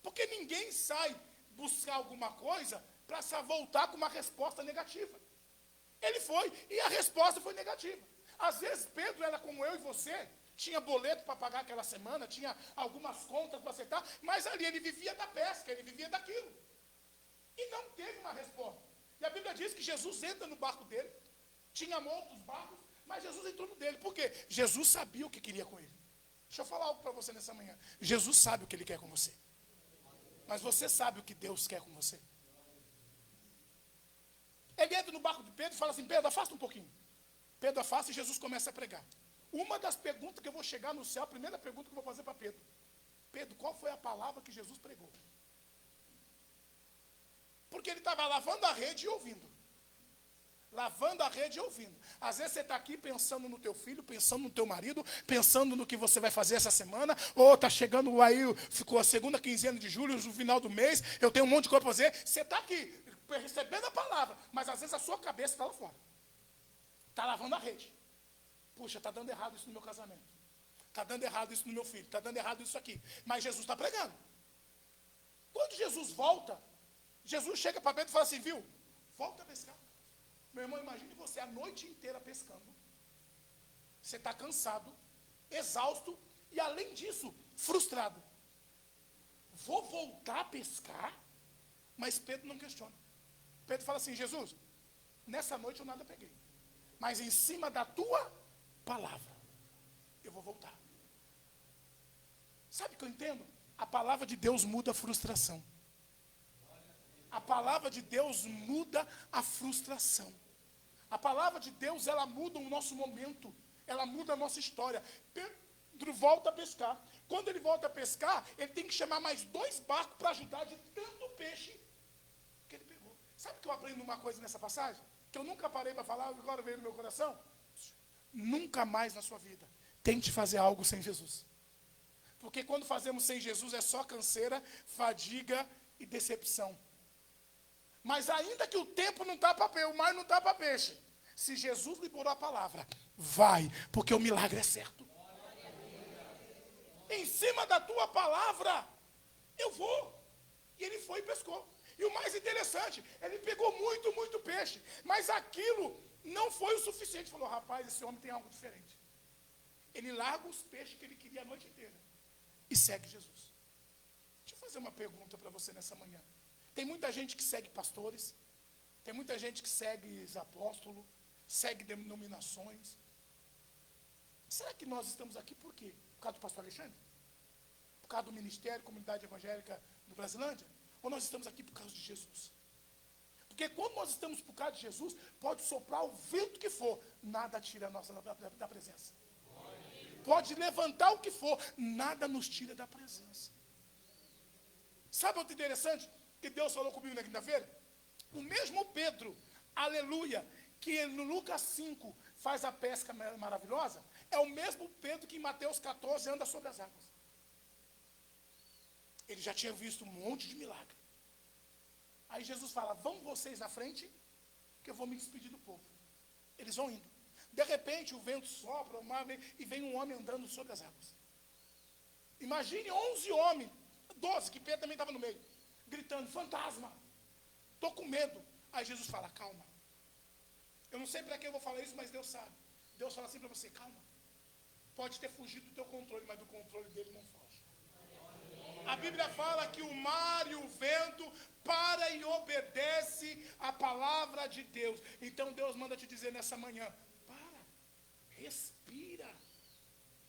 Porque ninguém sai buscar alguma coisa para voltar com uma resposta negativa. Ele foi, e a resposta foi negativa. Às vezes Pedro era como eu e você, tinha boleto para pagar aquela semana, tinha algumas contas para aceitar, mas ali ele vivia da pesca, ele vivia daquilo. E não teve uma resposta. E a Bíblia diz que Jesus entra no barco dele, tinha outros barcos, mas Jesus entrou no dele. Por quê? Jesus sabia o que queria com ele. Deixa eu falar algo para você nessa manhã. Jesus sabe o que ele quer com você. Mas você sabe o que Deus quer com você. Ele entra no barco de Pedro e fala assim, Pedro, afasta um pouquinho. Pedro afasta e Jesus começa a pregar. Uma das perguntas que eu vou chegar no céu, a primeira pergunta que eu vou fazer para Pedro. Pedro, qual foi a palavra que Jesus pregou? Porque ele estava lavando a rede e ouvindo. Lavando a rede e ouvindo. Às vezes você está aqui pensando no teu filho, pensando no teu marido, pensando no que você vai fazer essa semana, ou está chegando aí, ficou a segunda quinzena de julho, no final do mês, eu tenho um monte de coisa para fazer. Você está aqui, recebendo a palavra, mas às vezes a sua cabeça está lá fora. Está lavando a rede. Puxa, está dando errado isso no meu casamento. Está dando errado isso no meu filho. Está dando errado isso aqui. Mas Jesus está pregando. Quando Jesus volta, Jesus chega para Pedro e fala assim, viu? Volta a pescar. Meu irmão, imagine você a noite inteira pescando. Você está cansado, exausto e, além disso, frustrado. Vou voltar a pescar? Mas Pedro não questiona. Pedro fala assim, Jesus, nessa noite eu nada peguei. Mas em cima da tua palavra, eu vou voltar. Sabe o que eu entendo? A palavra de Deus muda a frustração. A palavra de Deus muda a frustração. A palavra de Deus, ela muda o nosso momento. Ela muda a nossa história. Pedro volta a pescar. Quando ele volta a pescar, ele tem que chamar mais 2 barcos para ajudar de tanto peixe que ele pegou. Sabe que eu aprendo uma coisa nessa passagem? Que eu nunca parei para falar, agora veio no meu coração? Nunca mais na sua vida tente fazer algo sem Jesus. Porque quando fazemos sem Jesus é só canseira, fadiga e decepção. Mas ainda que o tempo não está para o mar não está para peixe, se Jesus liberou a palavra, vai, porque o milagre é certo. Em cima da tua palavra, eu vou. E ele foi e pescou. E o mais interessante, ele pegou muito, muito peixe, mas aquilo não foi o suficiente. Falou, rapaz, esse homem tem algo diferente. Ele larga os peixes que ele queria a noite inteira e segue Jesus. Deixa eu fazer uma pergunta para você nessa manhã. Tem muita gente que segue pastores, tem muita gente que segue apóstolos, segue denominações. Será que nós estamos aqui por quê? Por causa do pastor Alexandre? Por causa do ministério, comunidade evangélica do Brasilândia? Ou nós estamos aqui por causa de Jesus? Porque quando nós estamos por causa de Jesus, pode soprar o vento que for, nada tira a nossa da presença. Pode levantar o que for, nada nos tira da presença. Sabe o que é interessante? Que Deus falou comigo na quinta-feira? O mesmo Pedro, aleluia, que no Lucas 5 faz a pesca maravilhosa, é o mesmo Pedro que em Mateus 14 anda sobre as águas. Ele já tinha visto um monte de milagre. Aí Jesus fala, vão vocês na frente, que eu vou me despedir do povo. Eles vão indo. De repente o vento sopra, o mar vem, e vem um homem andando sobre as águas. Imagine 11 homens, 12, que Pedro também estava no meio, gritando, fantasma, estou com medo. Aí Jesus fala, calma. Eu não sei para que eu vou falar isso, mas Deus sabe. Deus fala assim para você, calma. Pode ter fugido do teu controle, mas do controle dele não foge. A Bíblia fala que o mar e o vento para e obedece a palavra de Deus. Então Deus manda te dizer nessa manhã, para, respira,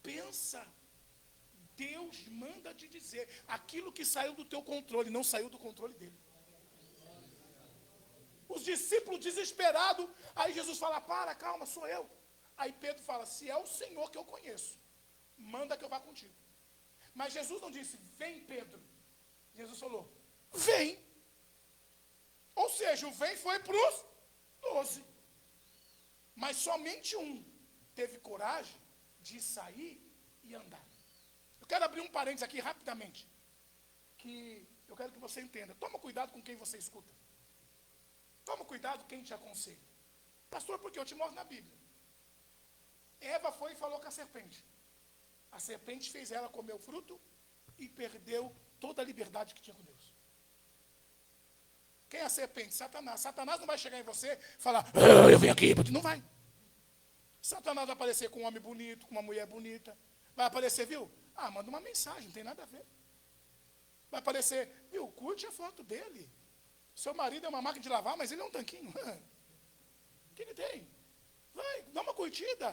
pensa. Deus manda te dizer, aquilo que saiu do teu controle, não saiu do controle dele. Os discípulos desesperados, aí Jesus fala, para, calma, sou eu. Aí Pedro fala, se é o Senhor que eu conheço, manda que eu vá contigo. Mas Jesus não disse, vem Pedro. Jesus falou, vem. Ou seja, o vem foi para os 12. Mas somente um teve coragem de sair e andar. Eu quero abrir um parênteses aqui rapidamente, que eu quero que você entenda. Toma cuidado com quem você escuta. Toma cuidado com quem te aconselha. Pastor, porque eu te mostro na Bíblia. Eva foi e falou com a serpente. A serpente fez ela comer o fruto e perdeu toda a liberdade que tinha com Deus. Quem é a serpente? Satanás. Satanás não vai chegar em você e falar, eu vim aqui. Não vai. Satanás vai aparecer com um homem bonito, com uma mulher bonita. Vai aparecer, viu? Ah, manda uma mensagem, não tem nada a ver. Vai aparecer, viu? Curte a foto dele. Seu marido é uma máquina de lavar, mas ele é um tanquinho. O que ele tem? Vai, dá uma curtida.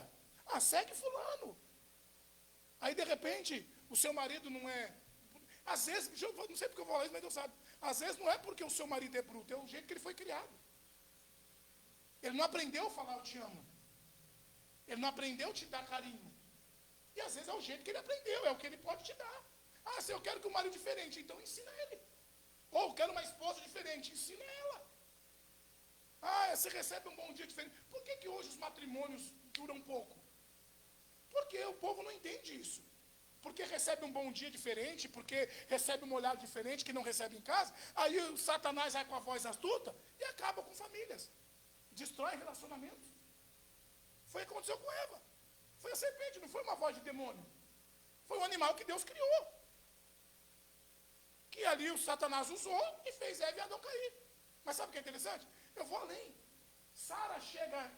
Ah, segue fulano. Aí, de repente, o seu marido não é... Às vezes, não sei porque eu vou falar isso, mas Deus sabe. Às vezes não é porque o seu marido é bruto, é o jeito que ele foi criado. Ele não aprendeu a falar eu te amo. Ele não aprendeu a te dar carinho. E às vezes é o jeito que ele aprendeu, é o que ele pode te dar. Ah, se eu quero que o marido diferente, então ensina ele. Ou eu quero uma esposa diferente, ensina ela. Ah, você recebe um bom dia diferente. Por que hoje os matrimônios duram pouco? Porque o povo não entende isso. Porque recebe um bom dia diferente, porque recebe um olhar diferente que não recebe em casa, aí o Satanás vai com a voz astuta e acaba com famílias. Destrói relacionamentos. Foi o que aconteceu com Eva. Foi a serpente, não foi uma voz de demônio. Foi um animal que Deus criou. Que ali o Satanás usou e fez Eva e Adão cair. Mas sabe o que é interessante? Eu vou além. Sara chega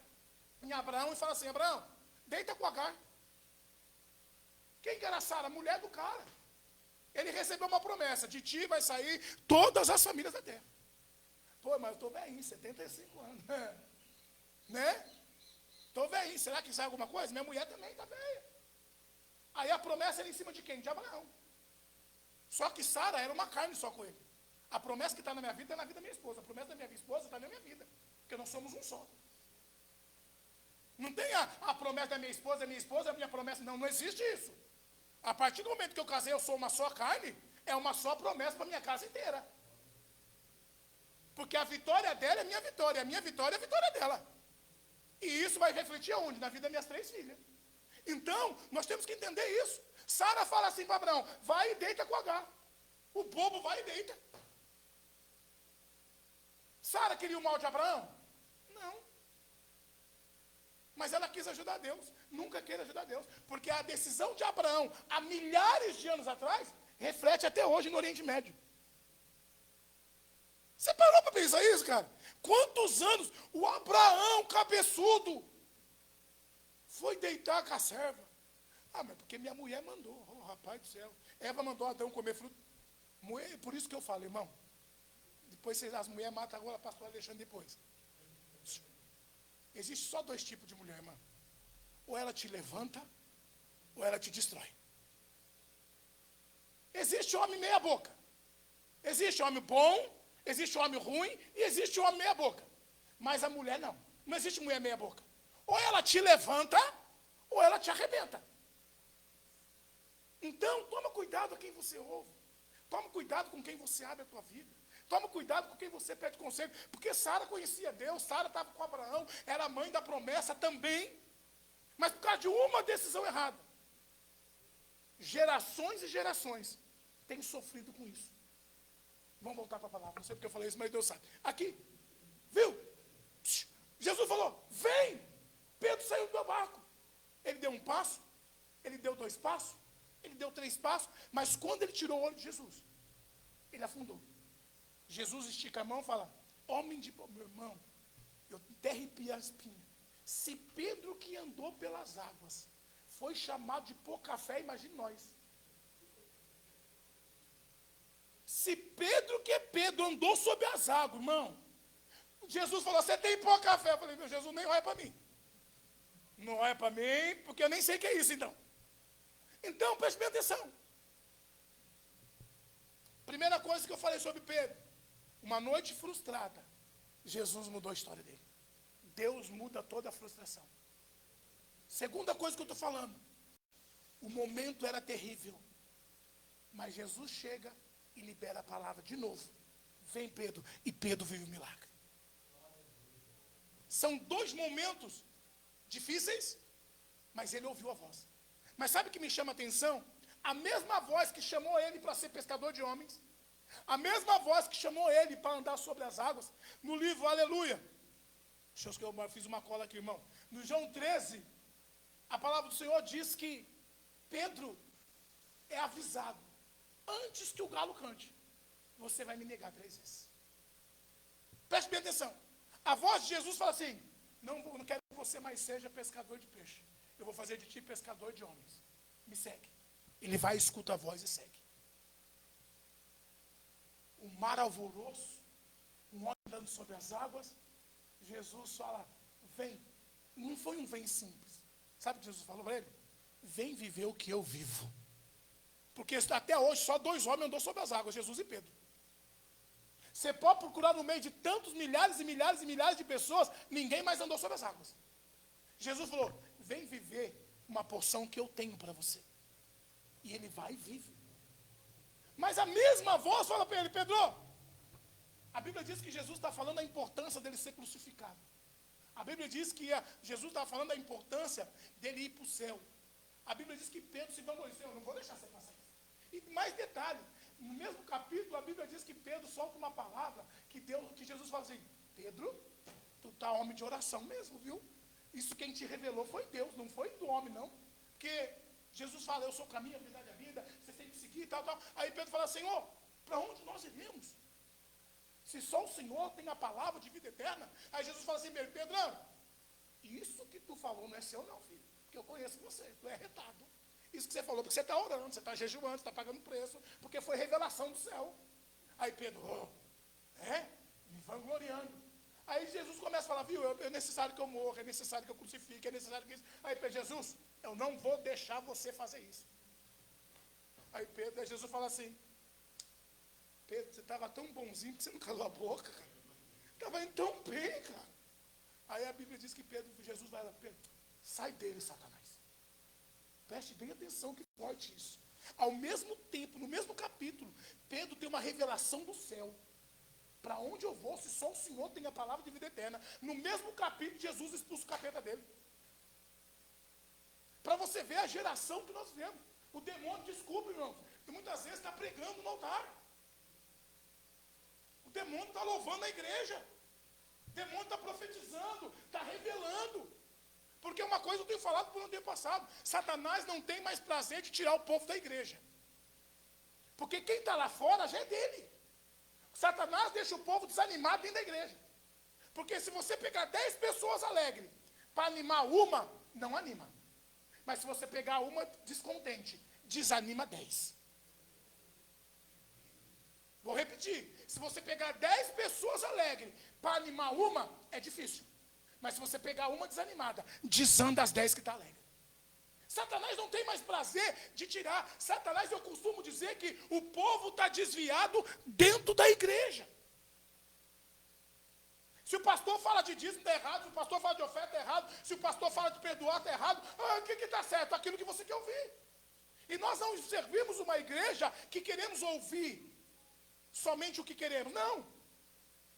em Abraão e fala assim, Abraão, deita com Agar. Quem que era Sara? Mulher do cara. Ele recebeu uma promessa, de ti vai sair todas as famílias da terra. Pô, mas eu estou velhinho, 75 anos. Né? Estou velhinho, será que sai alguma coisa? Minha mulher também está velha. Aí a promessa era em cima de quem? De Abraão. Só que Sara era uma carne só com ele. A promessa que está na minha vida é na vida da minha esposa. A promessa da minha esposa está na minha vida. Porque nós somos um só. Não tem a promessa da minha esposa, a minha promessa. Não, não existe isso. A partir do momento que eu casei, eu sou uma só carne, é uma só promessa para a minha casa inteira. Porque a vitória dela é minha vitória, a minha vitória é a vitória dela. E isso vai refletir aonde? Na vida das minhas 3 filhas. Então, nós temos que entender isso. Sara fala assim para Abraão, vai e deita com Agar. O bobo vai e deita. Sara queria o mal de Abraão? Não. Mas ela quis ajudar Deus. Nunca queira ajudar Deus. Porque a decisão de Abraão, há milhares de anos atrás, reflete até hoje no Oriente Médio. Você parou para pensar isso, cara? Quantos anos o Abraão, cabeçudo, foi deitar com a serva? Ah, mas porque minha mulher mandou. Oh, rapaz do céu. Eva mandou Adão comer fruto. Por isso que eu falo, irmão. Depois as mulheres matam agora, pastor Alexandre depois. Existe só 2 tipos de mulher, irmã. Ou ela te levanta, ou ela te destrói. Existe homem meia boca. Existe homem bom, existe homem ruim, e existe homem meia boca. Mas a mulher não. Não existe mulher meia boca. Ou ela te levanta, ou ela te arrebenta. Então, toma cuidado com quem você ouve. Toma cuidado com quem você abre a tua vida. Toma cuidado com quem você pede conselho. Porque Sara conhecia Deus, Sara estava com Abraão, era mãe da promessa também. Mas por causa de uma decisão errada. Gerações e gerações têm sofrido com isso. Vamos voltar para a palavra. Não sei porque eu falei isso, mas Deus sabe. Aqui, viu? Jesus falou, vem. Pedro saiu do barco. Ele deu um passo, ele deu 2 passos, ele deu 3 passos, mas quando ele tirou o olho de Jesus, ele afundou. Jesus estica a mão e fala, homem de meu irmão, eu até arrepiei a espinha. Se Pedro que andou pelas águas foi chamado de pouca fé, imagine nós. Se Pedro que é Pedro andou sobre as águas, irmão, Jesus falou, você tem pouca fé. Eu falei, meu Jesus, nem olha para mim. Não olha para mim, porque eu nem sei o que é isso, então. Então, preste bem atenção. Primeira coisa que eu falei sobre Pedro. Uma noite frustrada, Jesus mudou a história dele. Deus muda toda a frustração. Segunda coisa que eu estou falando. O momento era terrível. Mas Jesus chega e libera a palavra de novo. Vem Pedro. E Pedro vive o milagre. São 2 momentos difíceis, mas ele ouviu a voz. Mas sabe o que me chama a atenção? A mesma voz que chamou ele para ser pescador de homens, a mesma voz que chamou ele para andar sobre as águas, no livro Aleluia. Deixa eu que eu fiz uma cola aqui, irmão. No João 13, a palavra do Senhor diz que Pedro é avisado. Antes que o galo cante, você vai me negar 3 vezes. Preste bem atenção. A voz de Jesus fala assim, não quero que você mais seja pescador de peixe. Eu vou fazer de ti pescador de homens. Me segue. Ele vai, escuta a voz e segue. O mar alvoroço, um homem andando sobre as águas, Jesus fala, vem. Não foi um vem simples. Sabe o que Jesus falou para ele? Vem viver o que eu vivo. Porque até hoje só 2 homens andou sobre as águas, Jesus e Pedro. Você pode procurar no meio de tantos milhares e milhares e milhares de pessoas, ninguém mais andou sobre as águas. Jesus falou, vem viver uma porção que eu tenho para você. E ele vai e vive. Mas a mesma voz fala para ele, Pedro, a Bíblia diz que Jesus está falando da importância dele ser crucificado. A Bíblia diz que Jesus está falando da importância dele ir para o céu. A Bíblia diz que Pedro se vangloriou, eu não vou deixar você passar isso. E mais detalhe, no mesmo capítulo, a Bíblia diz que Pedro solta uma palavra que Jesus fala assim, Pedro, tu tá homem de oração mesmo, viu? Isso quem te revelou foi Deus, não foi do homem, não. Porque Jesus fala, eu sou o caminho, a verdade e a vida, você tem que seguir e tal, tal. Aí Pedro fala, Senhor, para onde nós iremos? Se só o Senhor tem a palavra de vida eterna. Aí Jesus fala assim, Pedro, isso que tu falou não é seu não, filho. Porque eu conheço você, tu é retado. Isso que você falou, porque você está orando, você está jejuando, você está pagando preço, porque foi revelação do céu. Aí Pedro, me vangloriando. Aí Jesus começa a falar, viu, é necessário que eu morra, é necessário que eu crucifique, é necessário que isso. Aí Pedro, Jesus, eu não vou deixar você fazer isso. Aí Jesus fala assim, Pedro, você estava tão bonzinho que você não calou a boca, cara. Estava indo tão bem, cara. Aí a Bíblia diz que Jesus vai lá, Pedro, sai dele, Satanás. Preste bem atenção que forte isso. Ao mesmo tempo, no mesmo capítulo, Pedro tem uma revelação do céu. Para onde eu vou, se só o Senhor tem a palavra de vida eterna? No mesmo capítulo, Jesus expulsa o capeta dele. Para você ver a geração que nós vemos. O demônio, desculpa, irmão, que muitas vezes está pregando no altar. O demônio está louvando a igreja. O demônio está profetizando, está revelando. Porque uma coisa eu tenho falado por um tempo passado. Satanás não tem mais prazer de tirar o povo da igreja. Porque quem está lá fora já é dele. Satanás deixa o povo desanimado dentro da igreja. Porque se você pegar 10 pessoas alegres para animar uma, não anima. Mas se você pegar uma descontente, desanima 10. Vou repetir. Se você pegar 10 pessoas alegres para animar uma, é difícil. Mas se você pegar uma desanimada, desanda as 10 que estão alegres. Satanás não tem mais prazer de tirar. Satanás, eu costumo dizer que o povo está desviado dentro da igreja. Se o pastor fala de dízimo, está errado. Se o pastor fala de oferta, está errado. Se o pastor fala de perdoar, está errado. O que está certo? Aquilo que você quer ouvir. E nós não servimos uma igreja que queremos ouvir somente o que queremos. Não.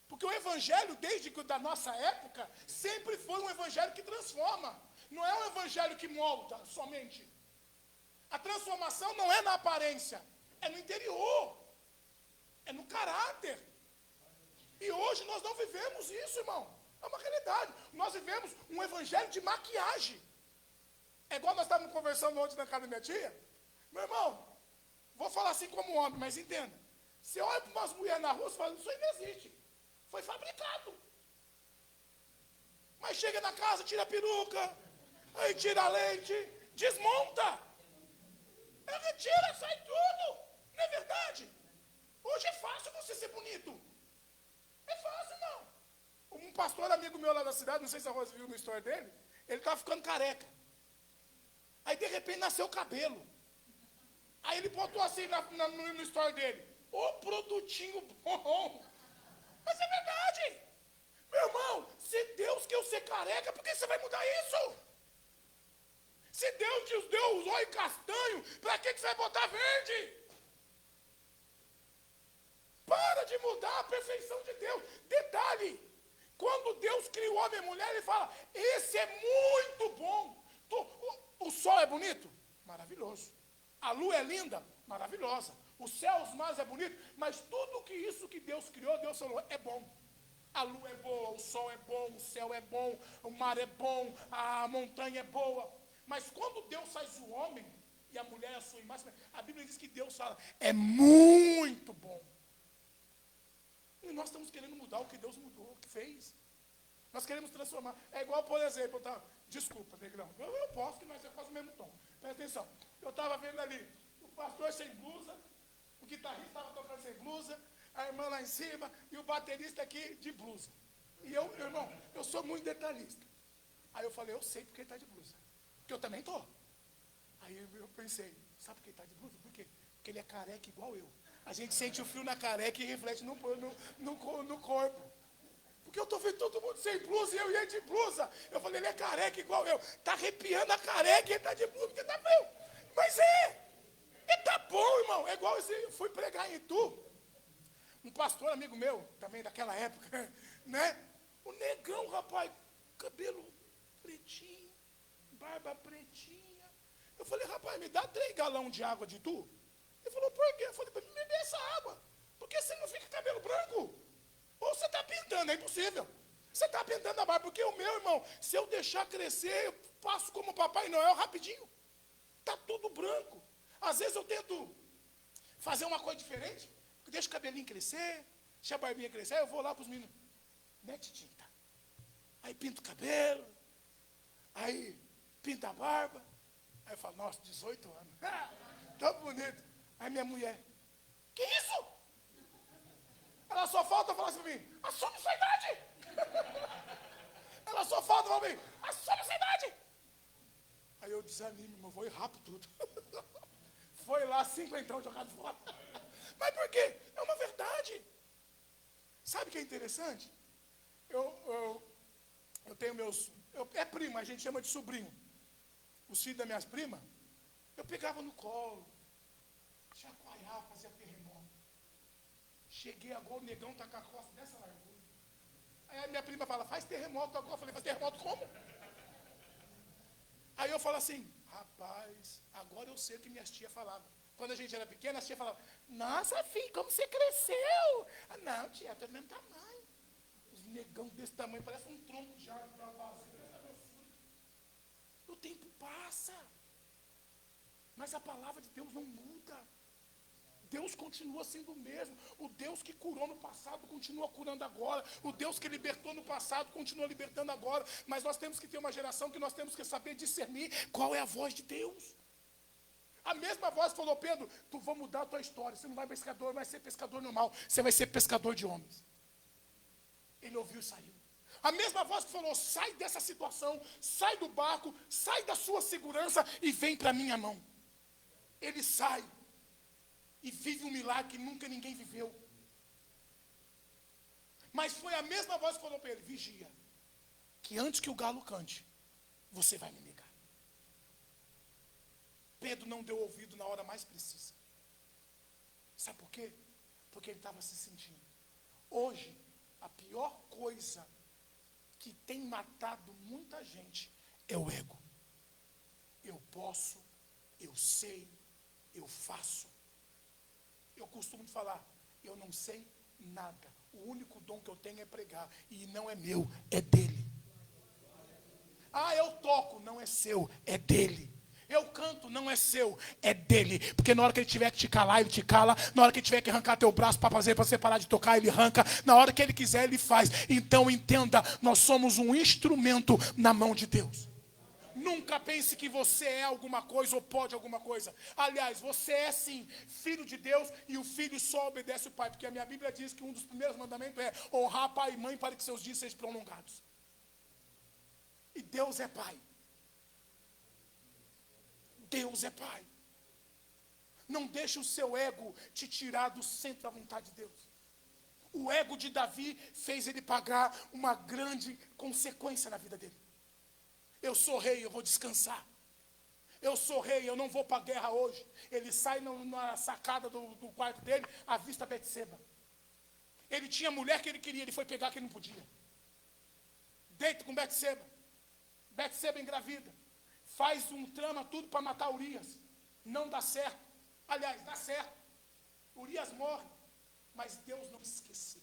Porque o evangelho, desde da nossa época, sempre foi um evangelho que transforma. Não é um evangelho que molda somente. A transformação não é na aparência, é no interior, é no caráter. E hoje nós não vivemos isso, irmão. É uma realidade. Nós vivemos um evangelho de maquiagem. É igual nós estávamos conversando ontem na casa da minha tia. Meu irmão, vou falar assim como homem, mas entenda. Você olha para umas mulheres na rua e fala, isso aí não existe. Foi fabricado. Mas chega na casa, tira a peruca, aí tira a leite, desmonta. Retira, sai tudo. Não é verdade? Hoje é fácil você ser bonito. É fácil, não. Um pastor amigo meu lá da cidade, não sei se a Rosa viu no story dele, ele estava ficando careca. Aí, de repente, nasceu o cabelo. Aí ele botou assim no story dele, ô produtinho bom. Mas é verdade. Meu irmão, se Deus quer eu ser careca, por que você vai mudar isso? Se Deus te deu os olhos castanhos, para que você vai botar verde? Para de mudar a perfeição de Deus. Detalhe, quando Deus cria o homem e a mulher, ele fala, esse é muito bom. O sol é bonito? Maravilhoso. A lua é linda? Maravilhosa. O céu, os mares é bonito, mas tudo que isso que Deus criou, Deus falou, é bom. A lua é boa, o sol é bom, o céu é bom, o mar é bom, a montanha é boa. Mas quando Deus faz o homem e a mulher é a sua imagem, a Bíblia diz que Deus fala, é muito bom. E nós estamos querendo mudar o que Deus mudou, o que fez. Nós queremos transformar. É igual, por exemplo, desculpa, negrão, eu posso que nós é quase o mesmo tom. Presta atenção, eu estava vendo ali, o pastor sem blusa, o guitarrista estava tocando sem blusa, a irmã lá em cima e o baterista aqui de blusa. E eu, meu irmão, eu sou muito detalhista. Aí eu falei, eu sei porque ele está de blusa. Porque eu também estou. Aí eu pensei, sabe por que ele está de blusa? Por quê? Porque ele é careca igual eu. A gente sente o frio na careca e reflete no corpo. Porque eu estou vendo todo mundo sem blusa e eu ia de blusa. Eu falei, ele é careca igual eu. Está arrepiando a careca e ele está de blusa porque está frio. Mas ele está bom, irmão. É igual eu fui pregar em Itu. Um pastor amigo meu, também daquela época, né? O negão, rapaz, cabelo pretinho, barba pretinha. Eu falei, rapaz, me dá 3 galões de água de Itu. Ele falou, por quê? Eu falei, para me beber essa água. Porque você não fica com cabelo branco? Ou você está pintando, é impossível. Você está pintando a barba, porque o meu irmão, se eu deixar crescer, eu passo como Papai Noel rapidinho. Está tudo branco. Às vezes eu tento fazer uma coisa diferente, deixa o cabelinho crescer, deixa a barbinha crescer, aí eu vou lá para os meninos, mete tinta. Aí pinta o cabelo, aí pinta a barba. Aí eu falo, nossa, 18 anos. Tá bonito. Aí minha mulher, que isso? Ela só falta falar assim para mim, assume sua idade. Ela só falta falar para mim, assume sua idade. Aí eu desanimo, mas vou errar tudo. Foi lá, 50 jogado fora. Mas por quê? É uma verdade. que é interessante? Eu tenho é prima, a gente chama de sobrinho. Os filhos das minhas primas, eu pegava no colo, chacoalhava, fazia terremoto. Cheguei agora, o negão tá com a costa dessa largura. Aí a minha prima fala, faz terremoto agora. Eu falei, faz terremoto como? Aí eu falo assim, rapaz, agora eu sei o que minhas tias falavam. Quando a gente era pequena, as tias falavam, nossa, filho, como você cresceu? Ah, não, tia, tô do mesmo tamanho. Os negão desse tamanho, parece um tronco de árvore para base. O tempo passa. Mas a palavra de Deus não muda. Deus continua sendo o mesmo. O Deus que curou no passado continua curando agora. O Deus que libertou no passado continua libertando agora. Mas nós temos que ter uma geração que nós temos que saber discernir qual é a voz de Deus. A mesma voz falou, Pedro, tu vai mudar a tua história. Você não vai pescador, vai ser pescador normal. Você vai ser pescador de homens. Ele ouviu e saiu. A mesma voz que falou, sai dessa situação, sai do barco, sai da sua segurança e vem para a minha mão. Ele sai. E vive um milagre que nunca ninguém viveu. Mas foi a mesma voz que falou para ele, vigia, que antes que o galo cante, você vai me negar. Pedro não deu ouvido na hora mais precisa. Sabe por quê? Porque ele estava se sentindo. Hoje, a pior coisa que tem matado muita gente é o ego. Eu posso, eu sei, eu faço. Eu costumo falar, eu não sei nada. O único dom que eu tenho é pregar. E não é meu, é dele. Ah, eu toco, não é seu, é dele. Eu canto, não é seu, é dele. Porque na hora que ele tiver que te calar, ele te cala. Na hora que ele tiver que arrancar teu braço para você parar de tocar, ele arranca. Na hora que ele quiser, ele faz. Então entenda, nós somos um instrumento na mão de Deus. Nunca pense que você é alguma coisa ou pode alguma coisa. Aliás, você é sim filho de Deus e o filho só obedece o pai. Porque a minha Bíblia diz que um dos primeiros mandamentos é honrar pai e mãe para que seus dias sejam prolongados. E Deus é pai. Deus é pai. Não deixe o seu ego te tirar do centro da vontade de Deus. O ego de Davi fez ele pagar uma grande consequência na vida dele. Eu sou rei, eu vou descansar. Eu sou rei, eu não vou para a guerra hoje. Ele sai na sacada do quarto dele, avista Betseba. Ele tinha mulher que ele queria, ele foi pegar que ele não podia. Deita com Betseba. Betseba engravida. Faz um trama tudo para matar Urias. Não dá certo. Aliás, dá certo. Urias morre. Mas Deus não esqueceu.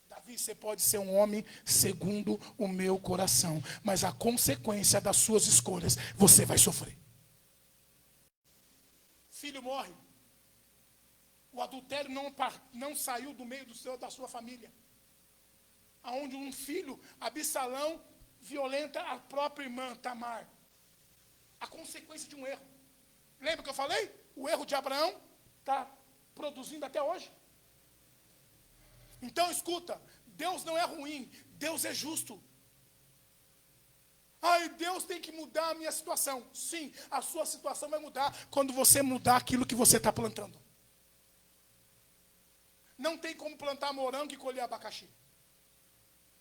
Davi, você pode ser um homem segundo o meu coração, mas a consequência das suas escolhas, você vai sofrer. Filho morre. O adultério não saiu do meio da sua família. Onde um filho, Absalão, violenta a própria irmã, Tamar. A consequência de um erro. Lembra que eu falei? O erro de Abraão está produzindo até hoje. Então escuta, Deus não é ruim, Deus é justo. Ai, Deus tem que mudar a minha situação. Sim, a sua situação vai mudar quando você mudar aquilo que você está plantando. Não tem como plantar morango e colher abacaxi.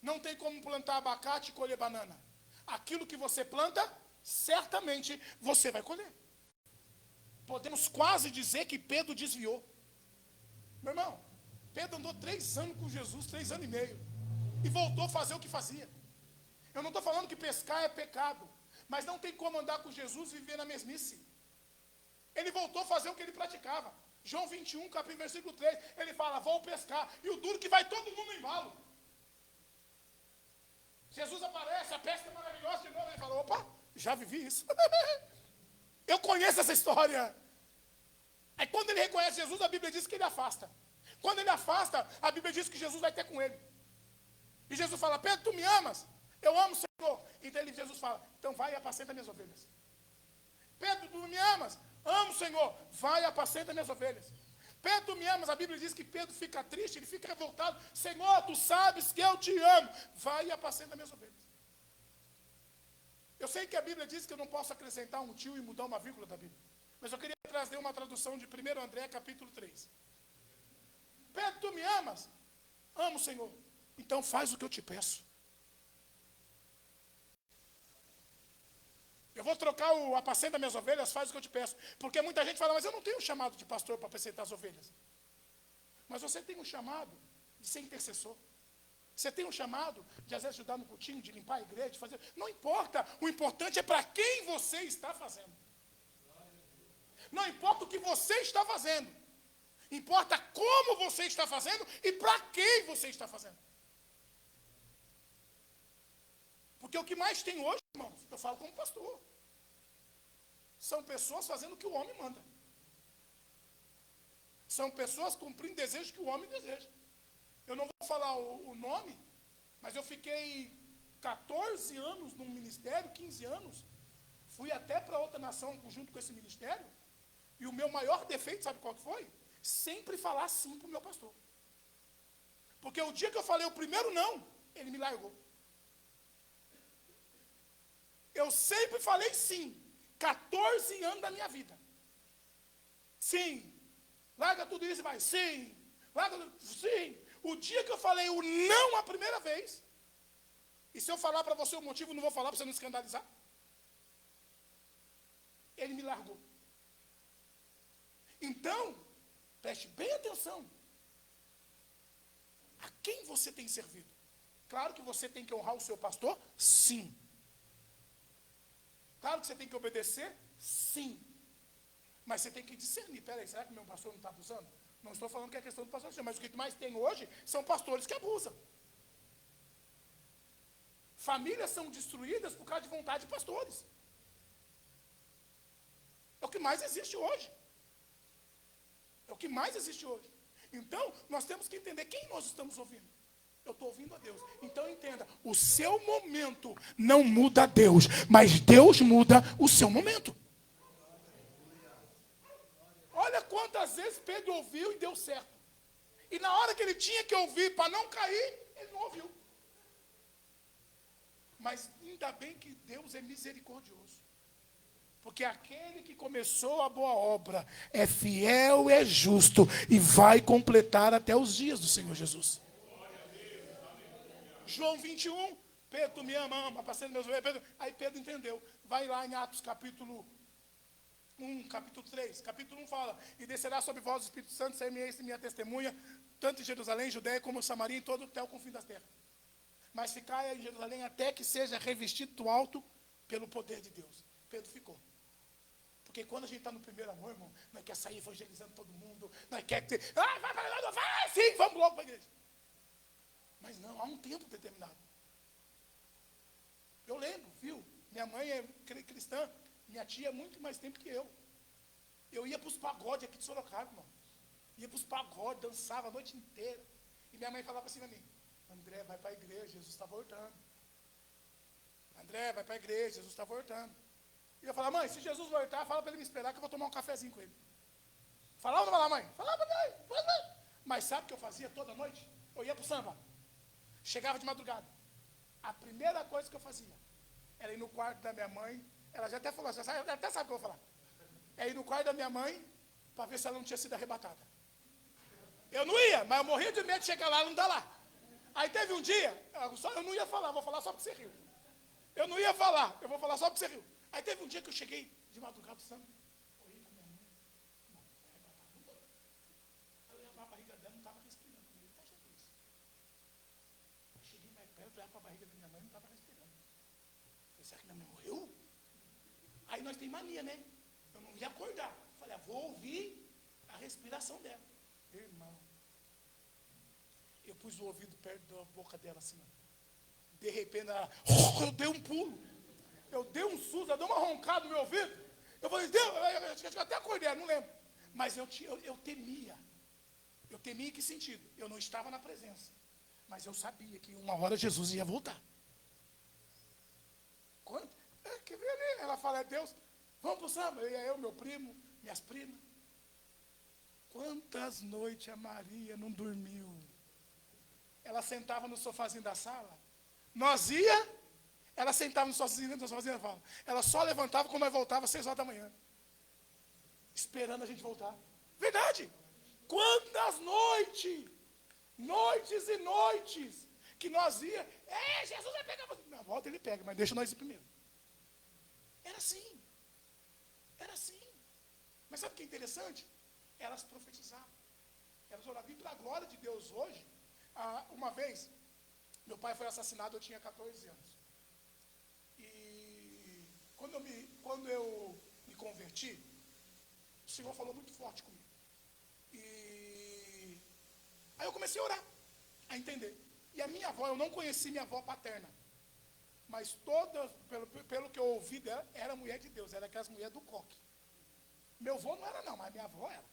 Não tem como plantar abacate e colher banana. Aquilo que você planta, certamente você vai colher. Podemos quase dizer que Pedro desviou. Meu irmão, Pedro andou 3 anos com Jesus, 3 anos e meio. E voltou a fazer o que fazia. Eu não estou falando que pescar é pecado. Mas não tem como andar com Jesus e viver na mesmice. Ele voltou a fazer o que ele praticava. João 21, versículo 3. Ele fala, vou pescar. E o duro que vai todo mundo no embalo. Jesus aparece, a pesca é maravilhosa de novo. Ele fala, opa, já vivi isso. Eu conheço essa história. Aí quando ele reconhece Jesus, a Bíblia diz que ele afasta. Quando ele afasta, a Bíblia diz que Jesus vai ter com ele. E Jesus fala, Pedro, tu me amas? Eu amo o Senhor. Então Jesus fala, então vai e apacenta minhas ovelhas. Pedro, tu me amas? Amo o Senhor. Vai e apacenta minhas ovelhas. Pedro, tu me amas? A Bíblia diz que Pedro fica triste, ele fica revoltado. Senhor, tu sabes que eu te amo. Vai e apacenta minhas ovelhas. Eu sei que a Bíblia diz que eu não posso acrescentar um tio e mudar uma vírgula da Bíblia. Mas eu queria trazer uma tradução de 1 André, capítulo 3. Pedro, tu me amas? Amo, Senhor. Então faz o que eu te peço. Eu vou trocar o apacento das minhas ovelhas, faz o que eu te peço. Porque muita gente fala, mas eu não tenho um chamado de pastor para apacentar as ovelhas. Mas você tem um chamado de ser intercessor. Você tem um chamado de, às vezes, ajudar no cultinho, de limpar a igreja, de fazer... Não importa, o importante é para quem você está fazendo. Não importa o que você está fazendo. Importa como você está fazendo e para quem você está fazendo. Porque o que mais tem hoje, irmãos, eu falo como pastor, são pessoas fazendo o que o homem manda. São pessoas cumprindo desejos que o homem deseja. Eu não vou falar o nome, mas eu fiquei 14 anos num ministério, 15 anos. Fui até para outra nação junto com esse ministério. E o meu maior defeito, sabe qual que foi? Sempre falar sim para o meu pastor. Porque o dia que eu falei o primeiro não, ele me largou. Eu sempre falei sim. 14 anos da minha vida. Sim. Larga tudo isso e vai. Sim. Larga tudo. Sim. O dia que eu falei o não a primeira vez, e se eu falar para você o motivo, não vou falar para você não escandalizar, ele me largou. Então, preste bem atenção. A quem você tem servido? Claro que você tem que honrar o seu pastor, sim. Claro que você tem que obedecer, sim. Mas você tem que discernir. Peraí, será que meu pastor não está abusando? Não estou falando que é questão do pastor, mas o que mais tem hoje são pastores que abusam. Famílias são destruídas por causa de vontade de pastores. É o que mais existe hoje. É o que mais existe hoje. Então, nós temos que entender quem nós estamos ouvindo. Eu estou ouvindo a Deus. Então, entenda, o seu momento não muda Deus, mas Deus muda o seu momento. Olha quantas vezes Pedro ouviu e deu certo. E na hora que ele tinha que ouvir para não cair, ele não ouviu. Mas ainda bem que Deus é misericordioso. Porque aquele que começou a boa obra é fiel, é justo e vai completar até os dias do Senhor Jesus. João 21, Pedro, tu me ama, passando meus olhos. Aí Pedro entendeu. Vai lá em Atos capítulo 1, capítulo 3. Capítulo 1 fala: e descerá sobre vós o Espírito Santo, ser-me-eis minha testemunha, tanto em Jerusalém, Judéia, como em Samaria, e todo até o confim das terras. Mas ficai em Jerusalém até que seja revestido do alto pelo poder de Deus. Pedro ficou. Porque quando a gente está no primeiro amor, irmão, nós quer sair evangelizando todo mundo, nós quer que você, vai, sim, vamos logo para a igreja. Mas não, há um tempo determinado. Eu lembro, viu? Minha mãe é cristã, minha tia é muito mais tempo que eu. Eu ia para os pagodes aqui de Sorocaba, irmão. Ia para os pagodes, dançava a noite inteira. E minha mãe falava assim para mim: André, vai para a igreja, Jesus está voltando. André, vai para a igreja, Jesus está voltando. E eu falava: mãe, se Jesus voltar, fala para ele me esperar que eu vou tomar um cafezinho com ele. Falava ou não falava, mãe? Falava, mãe. Mas sabe o que eu fazia toda noite? Eu ia para o samba. Chegava de madrugada. A primeira coisa que eu fazia era ir no quarto da minha mãe. Ela já até falou, já até sabe o que eu vou falar. É ir no quarto da minha mãe para ver se ela não tinha sido arrebatada. Eu não ia, mas eu morria de medo de chegar lá e não estar lá. Aí teve um dia, eu não ia falar, vou falar só porque você riu. Eu não ia falar, eu vou falar só porque você riu. Aí teve um dia que eu cheguei de madrugada do samba. Olhei para minha mãe. Não, arrebatada não estou. Aí eu olhava para a barriga dela, não estava respirando. Eu falei: tá, Jesus. Eu cheguei mais perto, olhava para a barriga da minha mãe, não estava respirando. Eu falei: será que minha mãe morreu? Aí nós tem mania, né? Eu não ia acordar. Eu falei: vou ouvir a respiração dela. Irmão, eu pus o ouvido perto da boca dela assim, ó. De repente, eu dei um pulo. Eu dei um susto, eu dei uma roncada no meu ouvido. Eu falei: Deus, eu até acordei, não lembro. Mas eu temia. Eu temia em que sentido? Eu não estava na presença. Mas eu sabia que uma hora Jesus ia voltar. Quando? Que vem ali. Ela fala: é Deus, vamos para o samba. E eu, meu primo, minhas primas. Quantas noites a Maria não dormiu? Ela sentava no sofazinho da sala. Nós ia, ela sentava no sofazinho da sala. Ela só levantava quando nós voltávamos às 6 horas da manhã. Esperando a gente voltar. Verdade. Quantas noites Noites e noites que nós ia, Jesus vai pegar você. Na volta ele pega, mas deixa nós ir primeiro. Era assim. Era assim. Mas sabe o que é interessante? Elas profetizavam. Elas oravam. E para a glória de Deus hoje, uma vez, meu pai foi assassinado, eu tinha 14 anos. E quando eu me converti, o Senhor falou muito forte comigo. E aí eu comecei a orar, a entender. E a minha avó, eu não conheci minha avó paterna. Mas pelo que eu ouvi dela, era mulher de Deus, era aquelas mulheres do coque. Meu avô não era não, mas minha avó era.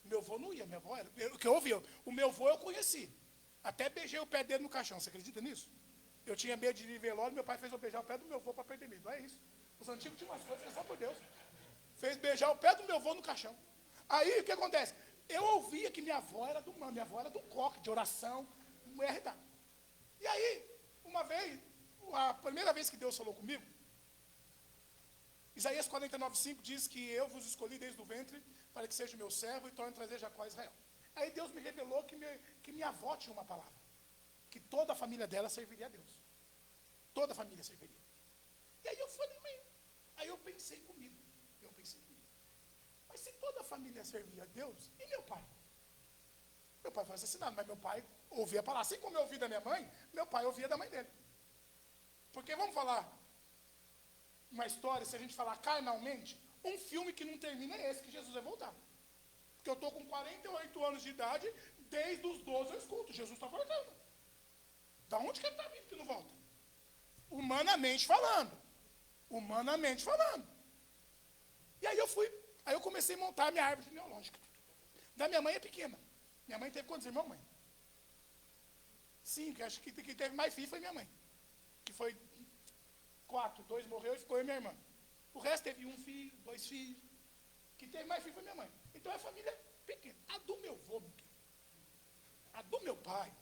Meu avô não ia, minha avó era. O que eu ouvi, o meu avô eu conheci. Até beijei o pé dele no caixão, você acredita nisso? Eu tinha medo de ir velório, meu pai fez eu beijar o pé do meu avô para perder medo. É isso. Os antigos tinham umas coisas, só por Deus. Fez beijar o pé do meu avô no caixão. Aí o que acontece? Eu ouvia que minha avó era do coque, de oração, mulher da. E aí, uma vez, a primeira vez que Deus falou comigo, Isaías 49:5 diz que eu vos escolhi desde o ventre para que seja meu servo e torne a trazer Jacó a Israel. Aí Deus me revelou que minha avó tinha uma palavra, que toda a família dela serviria a Deus. Toda a família serviria. E aí eu falei, aí eu pensei comigo. Mas se toda a família servia a Deus, e meu pai? Meu pai foi assassinado, mas meu pai ouvia a palavra. Assim como eu ouvi da minha mãe, meu pai ouvia da mãe dele. Porque vamos falar uma história, se a gente falar carnalmente, um filme que não termina é esse, que Jesus vai voltar. Porque eu estou com 48 anos de idade, desde os 12 eu escuto, Jesus está voltando. Da onde que ele está vindo que não volta? Humanamente falando. Humanamente falando. E aí eu comecei a montar a minha árvore genealógica. Da minha mãe é pequena. Minha mãe teve quantos irmãos, mãe? 5, acho que teve mais filho foi minha mãe. Que foi 4, 2 morreu e ficou eu e minha irmã. O resto teve 1 filho, 2 filhos. Que teve mais filho foi minha mãe. Então é família pequena. A do meu avô, a do meu pai,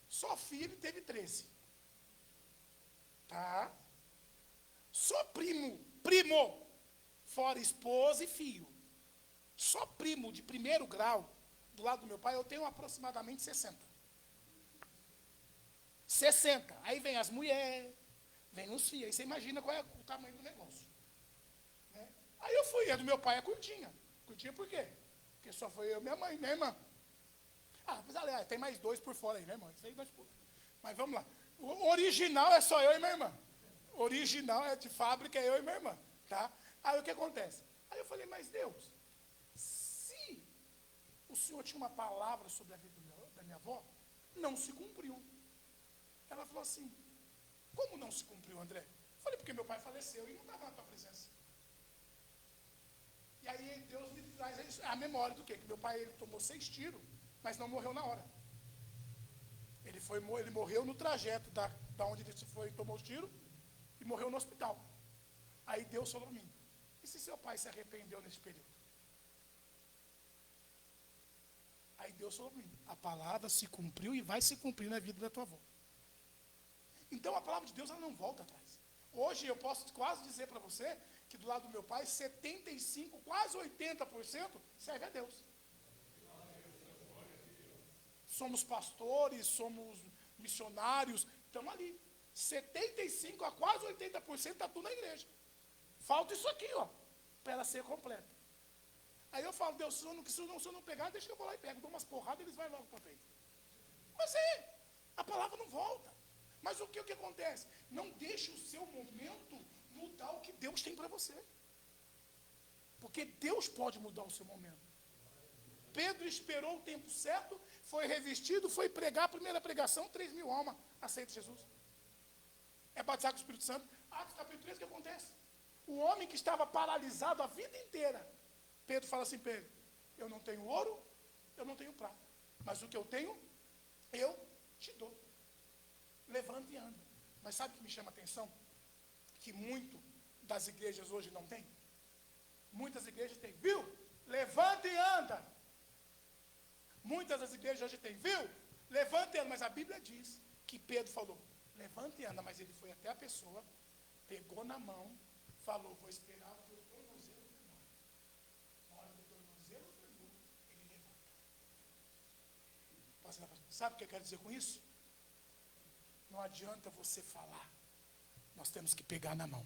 só filho teve 13. Tá? Só primo, fora esposa e filho. Só primo de primeiro grau, do lado do meu pai, eu tenho aproximadamente 60. 60. Aí vem as mulheres, vem os filhos. Aí você imagina qual é o tamanho do negócio. Né? Aí eu fui, a do meu pai é curtinha. Curtinha por quê? Porque só foi eu e minha mãe, minha irmã. Mas aliás, tem mais 2 por fora aí, né, irmão? Mas vamos lá. O original é só eu e minha irmã. O original é de fábrica, é eu e minha irmã. Tá? Aí o que acontece? Aí eu falei, mas Deus, se o Senhor tinha uma palavra sobre a vida da minha avó, não se cumpriu. Ela falou assim, como não se cumpriu, André? Eu falei, porque meu pai faleceu e não estava na tua presença. E aí Deus me traz a memória do quê? Que meu pai ele tomou 6 tiros, mas não morreu na hora. Ele morreu no trajeto da onde ele foi, tomou os tiros, e morreu no hospital. Aí Deus falou para mim, e se seu pai se arrependeu nesse período? Aí Deus falou para mim, a palavra se cumpriu e vai se cumprir na vida da tua avó. Então a palavra de Deus ela não volta atrás. Hoje eu posso quase dizer para você que do lado do meu pai, 75%, quase 80% serve a Deus. Somos pastores, somos missionários, estamos ali. 75% a quase 80% está tudo na igreja. Falta isso aqui, para ela ser completa. Aí eu falo, Deus, se eu não pegar, deixa que eu vou lá e pego. Dou umas porradas, eles vão logo para frente. Mas a palavra não volta. Mas o que acontece? Não deixe o seu momento mudar o que Deus tem para você. Porque Deus pode mudar o seu momento. Pedro esperou o tempo certo, foi revestido, foi pregar a primeira pregação, 3.000 almas aceitam Jesus. É batizado com o Espírito Santo. Atos capítulo 3, o que acontece? O homem que estava paralisado a vida inteira, Pedro fala assim, Pedro, eu não tenho ouro, eu não tenho prata, mas o que eu tenho, eu te dou. Levanta e anda. Mas sabe o que me chama a atenção? Que muito das igrejas hoje não tem? Muitas igrejas têm, viu? Levanta e anda. Muitas das igrejas hoje têm, viu? Levanta e anda. Mas a Bíblia diz que Pedro falou, levanta e anda. Mas ele foi até a pessoa, pegou na mão, falou, vou esperar o teu tornozelo firmar. Na hora do tornozelo firmou, ele levanta. Sabe o que eu quero dizer com isso? Não adianta você falar. Nós temos que pegar na mão.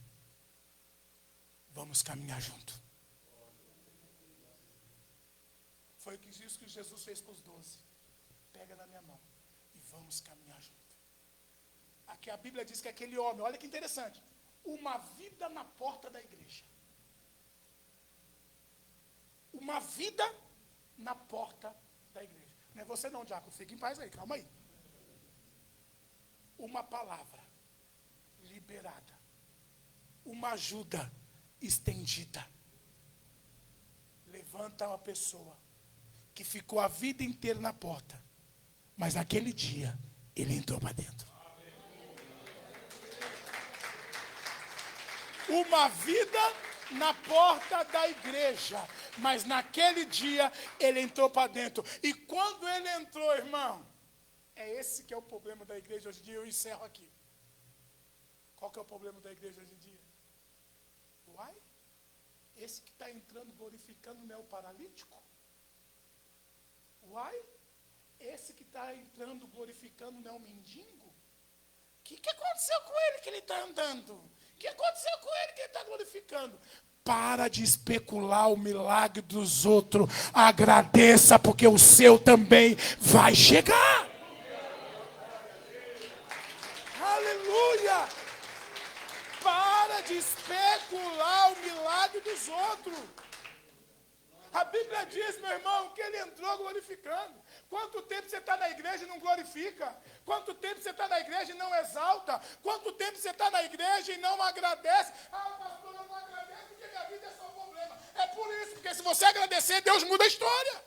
Vamos caminhar junto. Foi isso que Jesus fez com os 12. Pega na minha mão e vamos caminhar junto. Aqui a Bíblia diz que aquele homem, olha que interessante, uma vida na porta da igreja. Uma vida na porta da igreja. Não é você não, diácono, fica em paz aí, calma aí. Uma palavra liberada. Uma ajuda estendida. Levanta uma pessoa que ficou a vida inteira na porta, mas naquele dia ele entrou para dentro. Uma vida na porta da igreja, mas naquele dia ele entrou para dentro. E quando ele entrou, irmão, é esse que é o problema da igreja hoje em dia. Eu encerro aqui. Qual que é o problema da igreja hoje em dia? Uai, esse que está entrando glorificando não é o paralítico? Uai, esse que está entrando glorificando não é o mendigo? O que aconteceu com ele que ele está andando? O que aconteceu com ele que ele está glorificando? Para de especular o milagre dos outros. Agradeça, porque o seu também vai chegar. Aleluia! Para de especular o milagre dos outros. A Bíblia diz, meu irmão, que ele entrou glorificando. Quanto tempo você está na igreja e não glorifica? Quanto tempo você está na igreja e não exalta? Quanto tempo você está na igreja e não agradece? Ah, pastor, eu não agradeço porque minha vida é só um problema. É por isso, porque se você agradecer, Deus muda a história.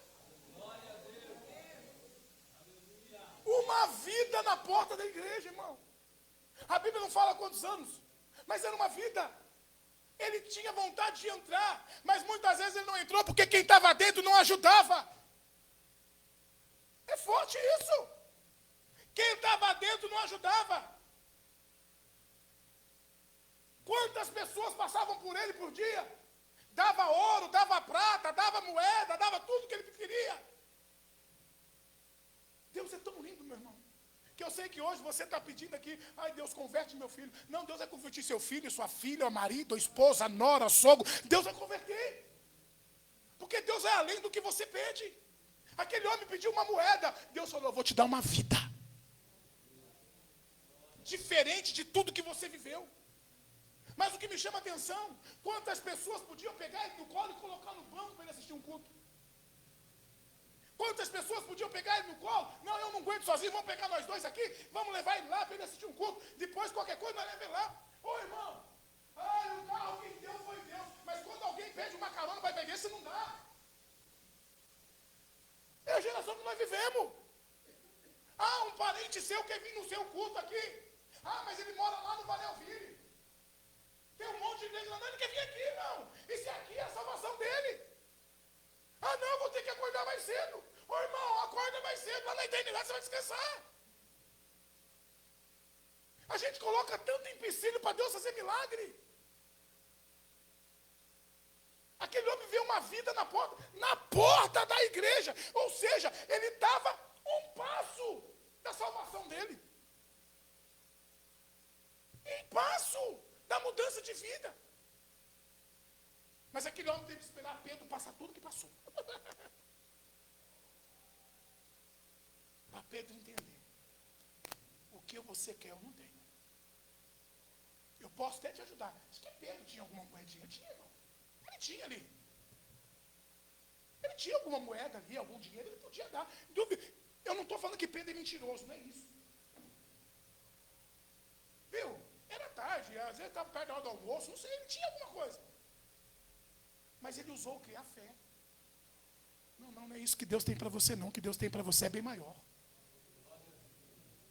Uma vida na porta da igreja, irmão. A Bíblia não fala quantos anos, mas era uma vida. Ele tinha vontade de entrar, mas muitas vezes ele não entrou porque quem estava dentro não ajudava. É forte isso. Quem estava dentro não ajudava. Quantas pessoas passavam por ele por dia? Dava ouro, dava prata, dava moeda, dava tudo que ele queria. Deus é tão lindo, meu irmão, que eu sei que hoje você está pedindo aqui, ai, Deus, converte meu filho. Não, Deus vai converter seu filho, sua filha, marido, esposa, nora, sogro. Deus vai converter. Porque Deus é além do que você pede. Aquele homem pediu uma moeda. Deus falou, eu vou te dar uma vida. Diferente de tudo que você viveu. Mas o que me chama a atenção, quantas pessoas podiam pegar ele no colo e colocar no banco para ele assistir um culto? Quantas pessoas podiam pegar ele no colo? Não, eu não aguento sozinho, vamos pegar nós dois aqui, vamos levar ele lá para ele assistir um culto. Depois, qualquer coisa, nós levamos ele lá. Ô, irmão, ai, o carro que deu foi Deus. Mas quando alguém pede uma carona para a igreja, não dá. É a geração que nós vivemos. Ah, um parente seu quer vir no seu culto aqui. Ah, mas ele mora lá no Vale Alvire. Tem um monte de igreja lá, não, ele quer vir aqui, não. Isso aqui é a salvação dele. Ah, não, vou ter que acordar mais cedo. Ô, irmão, acorda mais cedo, lá na eternidade você vai descansar. A gente coloca tanto empecilho para Deus fazer milagre. Aquele homem vê uma vida na porta da igreja. Ou seja, ele estava um passo da salvação dele. Um passo da mudança de vida. Mas aquele homem teve que esperar Pedro passar tudo que passou. Para Pedro entender. O que você quer, eu não tenho. Eu posso até te ajudar. Acho que Pedro tinha alguma moedinha? Tinha, não. Ele tinha ali. Ele tinha alguma moeda ali, algum dinheiro, ele podia dar. Eu não estou falando que Pedro é mentiroso, não é isso. Viu? Era tarde, às vezes estava perto da hora do almoço, não sei, ele tinha alguma coisa. Mas ele usou o que? A fé. Não é isso que Deus tem para você, não. O que Deus tem para você é bem maior.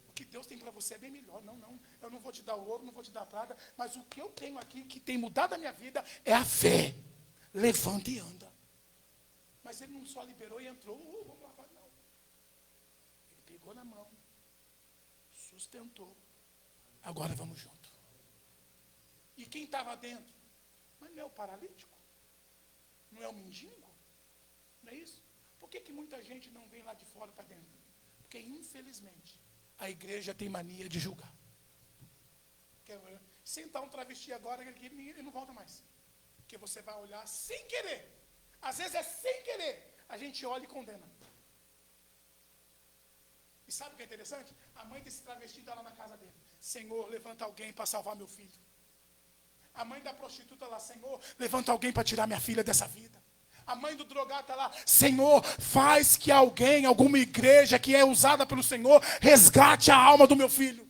O que Deus tem para você é bem melhor. Não. Eu não vou te dar ouro, não vou te dar prata, mas o que eu tenho aqui, que tem mudado a minha vida, é a fé. Levanta e anda. Mas ele não só liberou e entrou, vamos lá, não. Ele pegou na mão, sustentou. Agora vamos junto. E quem estava dentro? Mas não é o paralítico? Não é o mendigo? Não é isso? Por que muita gente não vem lá de fora para dentro? Porque, infelizmente, a igreja tem mania de julgar. Sentar um travesti agora, ele não volta mais. Porque você vai olhar sem querer. Às vezes é sem querer. A gente olha e condena. E sabe o que é interessante? A mãe desse travesti está lá na casa dele. Senhor, levanta alguém para salvar meu filho. A mãe da prostituta lá, Senhor, levanta alguém para tirar minha filha dessa vida. A mãe do drogado está lá, Senhor, faz que alguém, alguma igreja que é usada pelo Senhor, resgate a alma do meu filho.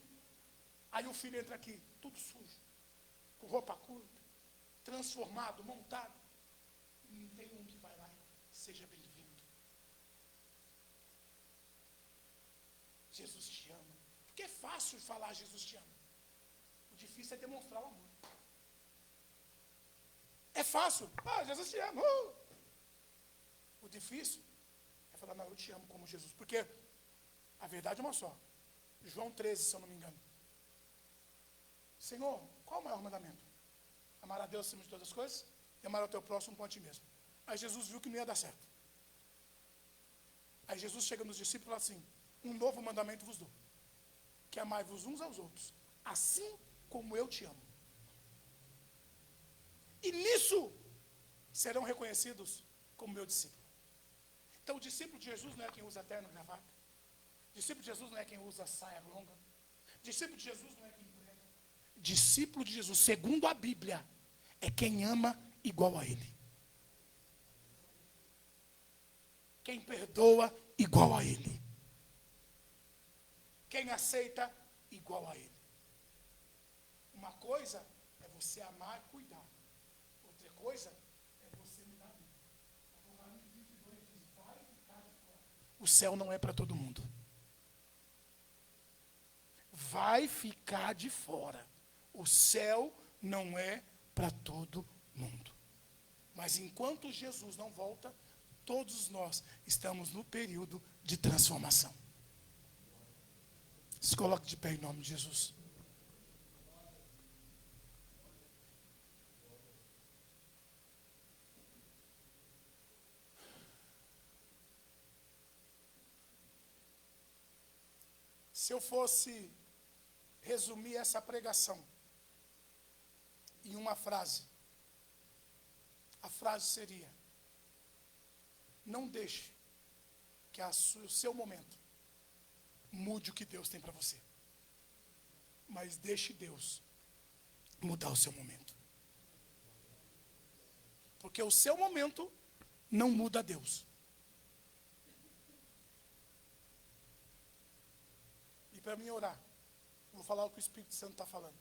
Aí o filho entra aqui, tudo sujo, com roupa curta, transformado, montado. E não tem um que vai lá, seja bem-vindo. Jesus te ama. Porque é fácil falar Jesus te ama. O difícil é demonstrar o amor. É fácil. Jesus te ama. O difícil é falar, não, eu te amo como Jesus. Porque a verdade é uma só. João 13, se eu não me engano. Senhor, qual é o maior mandamento? Amar a Deus acima de todas as coisas e amar ao teu próximo como a ti mesmo. Aí Jesus viu que não ia dar certo. Aí Jesus chega nos discípulos e fala assim, um novo mandamento vos dou. Que amai-vos uns aos outros, assim como eu te amo. E nisso serão reconhecidos como meu discípulo. Então o discípulo de Jesus não é quem usa terno e gravata. O discípulo de Jesus não é quem usa saia longa. O discípulo de Jesus não é quem prega. Discípulo de Jesus, segundo a Bíblia, é quem ama igual a Ele. Quem perdoa igual a Ele. Quem aceita igual a Ele. Uma coisa é você amar e cuidar. Outra coisa é você me dar vida. Apocalipse 22 diz, vai ficar de fora. O céu não é para todo mundo. Vai ficar de fora. O céu não é para todo mundo. Mas enquanto Jesus não volta, todos nós estamos no período de transformação. Se coloque de pé em nome de Jesus. Se eu fosse resumir essa pregação em uma frase, a frase seria: não deixe que o seu momento mude o que Deus tem para você, mas deixe Deus mudar o seu momento. Porque o seu momento não muda Deus. E para mim orar, vou falar o que o Espírito Santo está falando.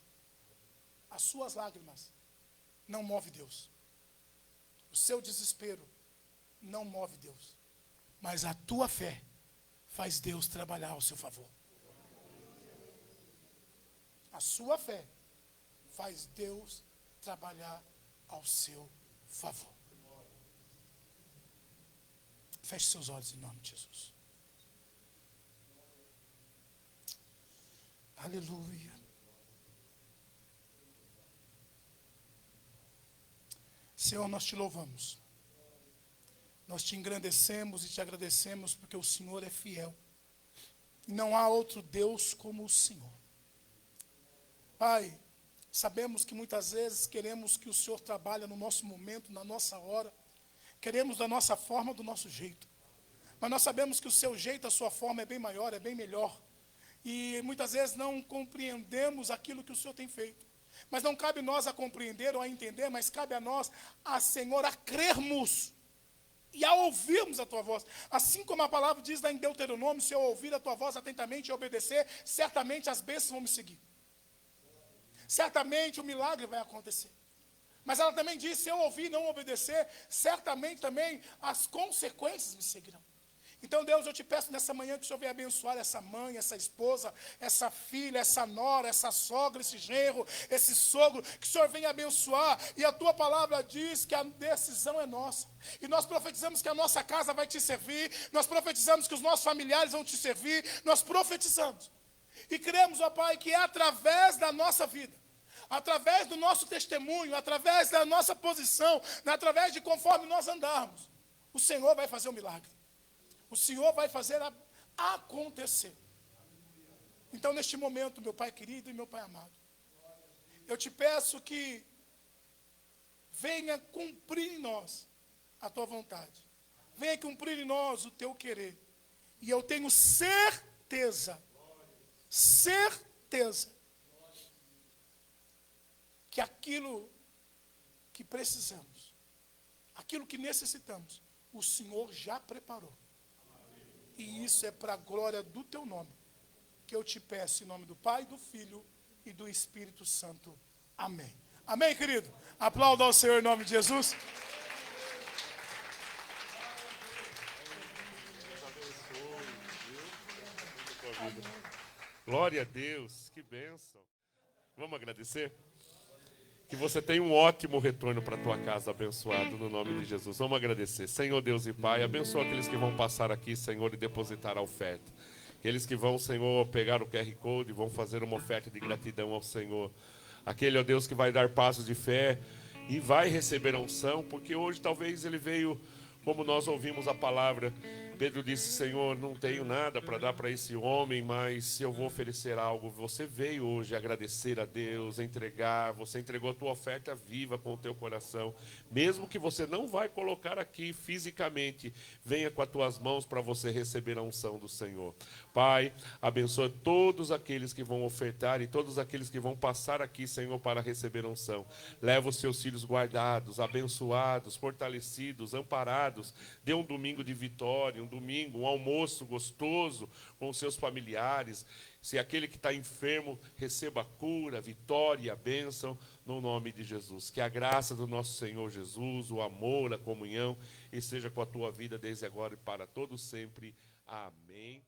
As suas lágrimas não movem Deus. O seu desespero não move Deus. Mas a tua fé faz Deus trabalhar ao seu favor. A sua fé faz Deus trabalhar ao seu favor. Feche seus olhos em nome de Jesus. Aleluia. Senhor, nós te louvamos. Nós te engrandecemos e te agradecemos porque o Senhor é fiel. E não há outro Deus como o Senhor. Pai, sabemos que muitas vezes queremos que o Senhor trabalhe no nosso momento, na nossa hora. Queremos da nossa forma, do nosso jeito. Mas nós sabemos que o seu jeito, a sua forma é bem maior, é bem melhor. E muitas vezes não compreendemos aquilo que o Senhor tem feito. Mas não cabe nós a compreender ou a entender, mas cabe a nós, Senhor, a crermos e a ouvirmos a tua voz. Assim como a palavra diz lá em Deuteronômio, se eu ouvir a tua voz atentamente e obedecer, certamente as bênçãos vão me seguir. Certamente o milagre vai acontecer. Mas ela também diz, se eu ouvir e não obedecer, certamente também as consequências me seguirão. Então, Deus, eu te peço nessa manhã que o Senhor venha abençoar essa mãe, essa esposa, essa filha, essa nora, essa sogra, esse genro, esse sogro, que o Senhor venha abençoar. E a tua palavra diz que a decisão é nossa. E nós profetizamos que a nossa casa vai te servir, nós profetizamos que os nossos familiares vão te servir, nós profetizamos. E cremos, ó Pai, que é através da nossa vida, através do nosso testemunho, através da nossa posição, através de conforme nós andarmos, o Senhor vai fazer um milagre. O Senhor vai fazer acontecer. Então, neste momento, meu Pai querido e meu Pai amado, eu te peço que venha cumprir em nós a tua vontade. Venha cumprir em nós o teu querer. E eu tenho certeza, que aquilo que precisamos, aquilo que necessitamos, o Senhor já preparou. E isso é para a glória do teu nome, que eu te peço em nome do Pai, do Filho e do Espírito Santo. Amém. Amém, querido? Aplauda ao Senhor em nome de Jesus. Glória a Deus, que bênção. Vamos agradecer? Que você tenha um ótimo retorno para a tua casa, abençoado no nome de Jesus. Vamos agradecer. Senhor Deus e Pai, abençoa aqueles que vão passar aqui, Senhor, e depositar a oferta. Aqueles que vão, Senhor, pegar o QR Code e vão fazer uma oferta de gratidão ao Senhor. Aquele, ó Deus, que vai dar passos de fé e vai receber a unção, porque hoje talvez ele veio, como nós ouvimos a palavra. Pedro disse, Senhor, não tenho nada para dar para esse homem, mas eu vou oferecer algo. Você veio hoje agradecer a Deus, entregar, você entregou a tua oferta viva com o teu coração. Mesmo que você não vai colocar aqui fisicamente, venha com as tuas mãos para você receber a unção do Senhor. Pai, abençoa todos aqueles que vão ofertar e todos aqueles que vão passar aqui, Senhor, para receber a unção. Leva os seus filhos guardados, abençoados, fortalecidos, amparados. Dê um domingo de vitória, um domingo, um almoço gostoso com os seus familiares. Se aquele que está enfermo receba a cura, a vitória, a bênção, no nome de Jesus. Que a graça do nosso Senhor Jesus, o amor, a comunhão, esteja com a tua vida desde agora e para todo sempre. Amém.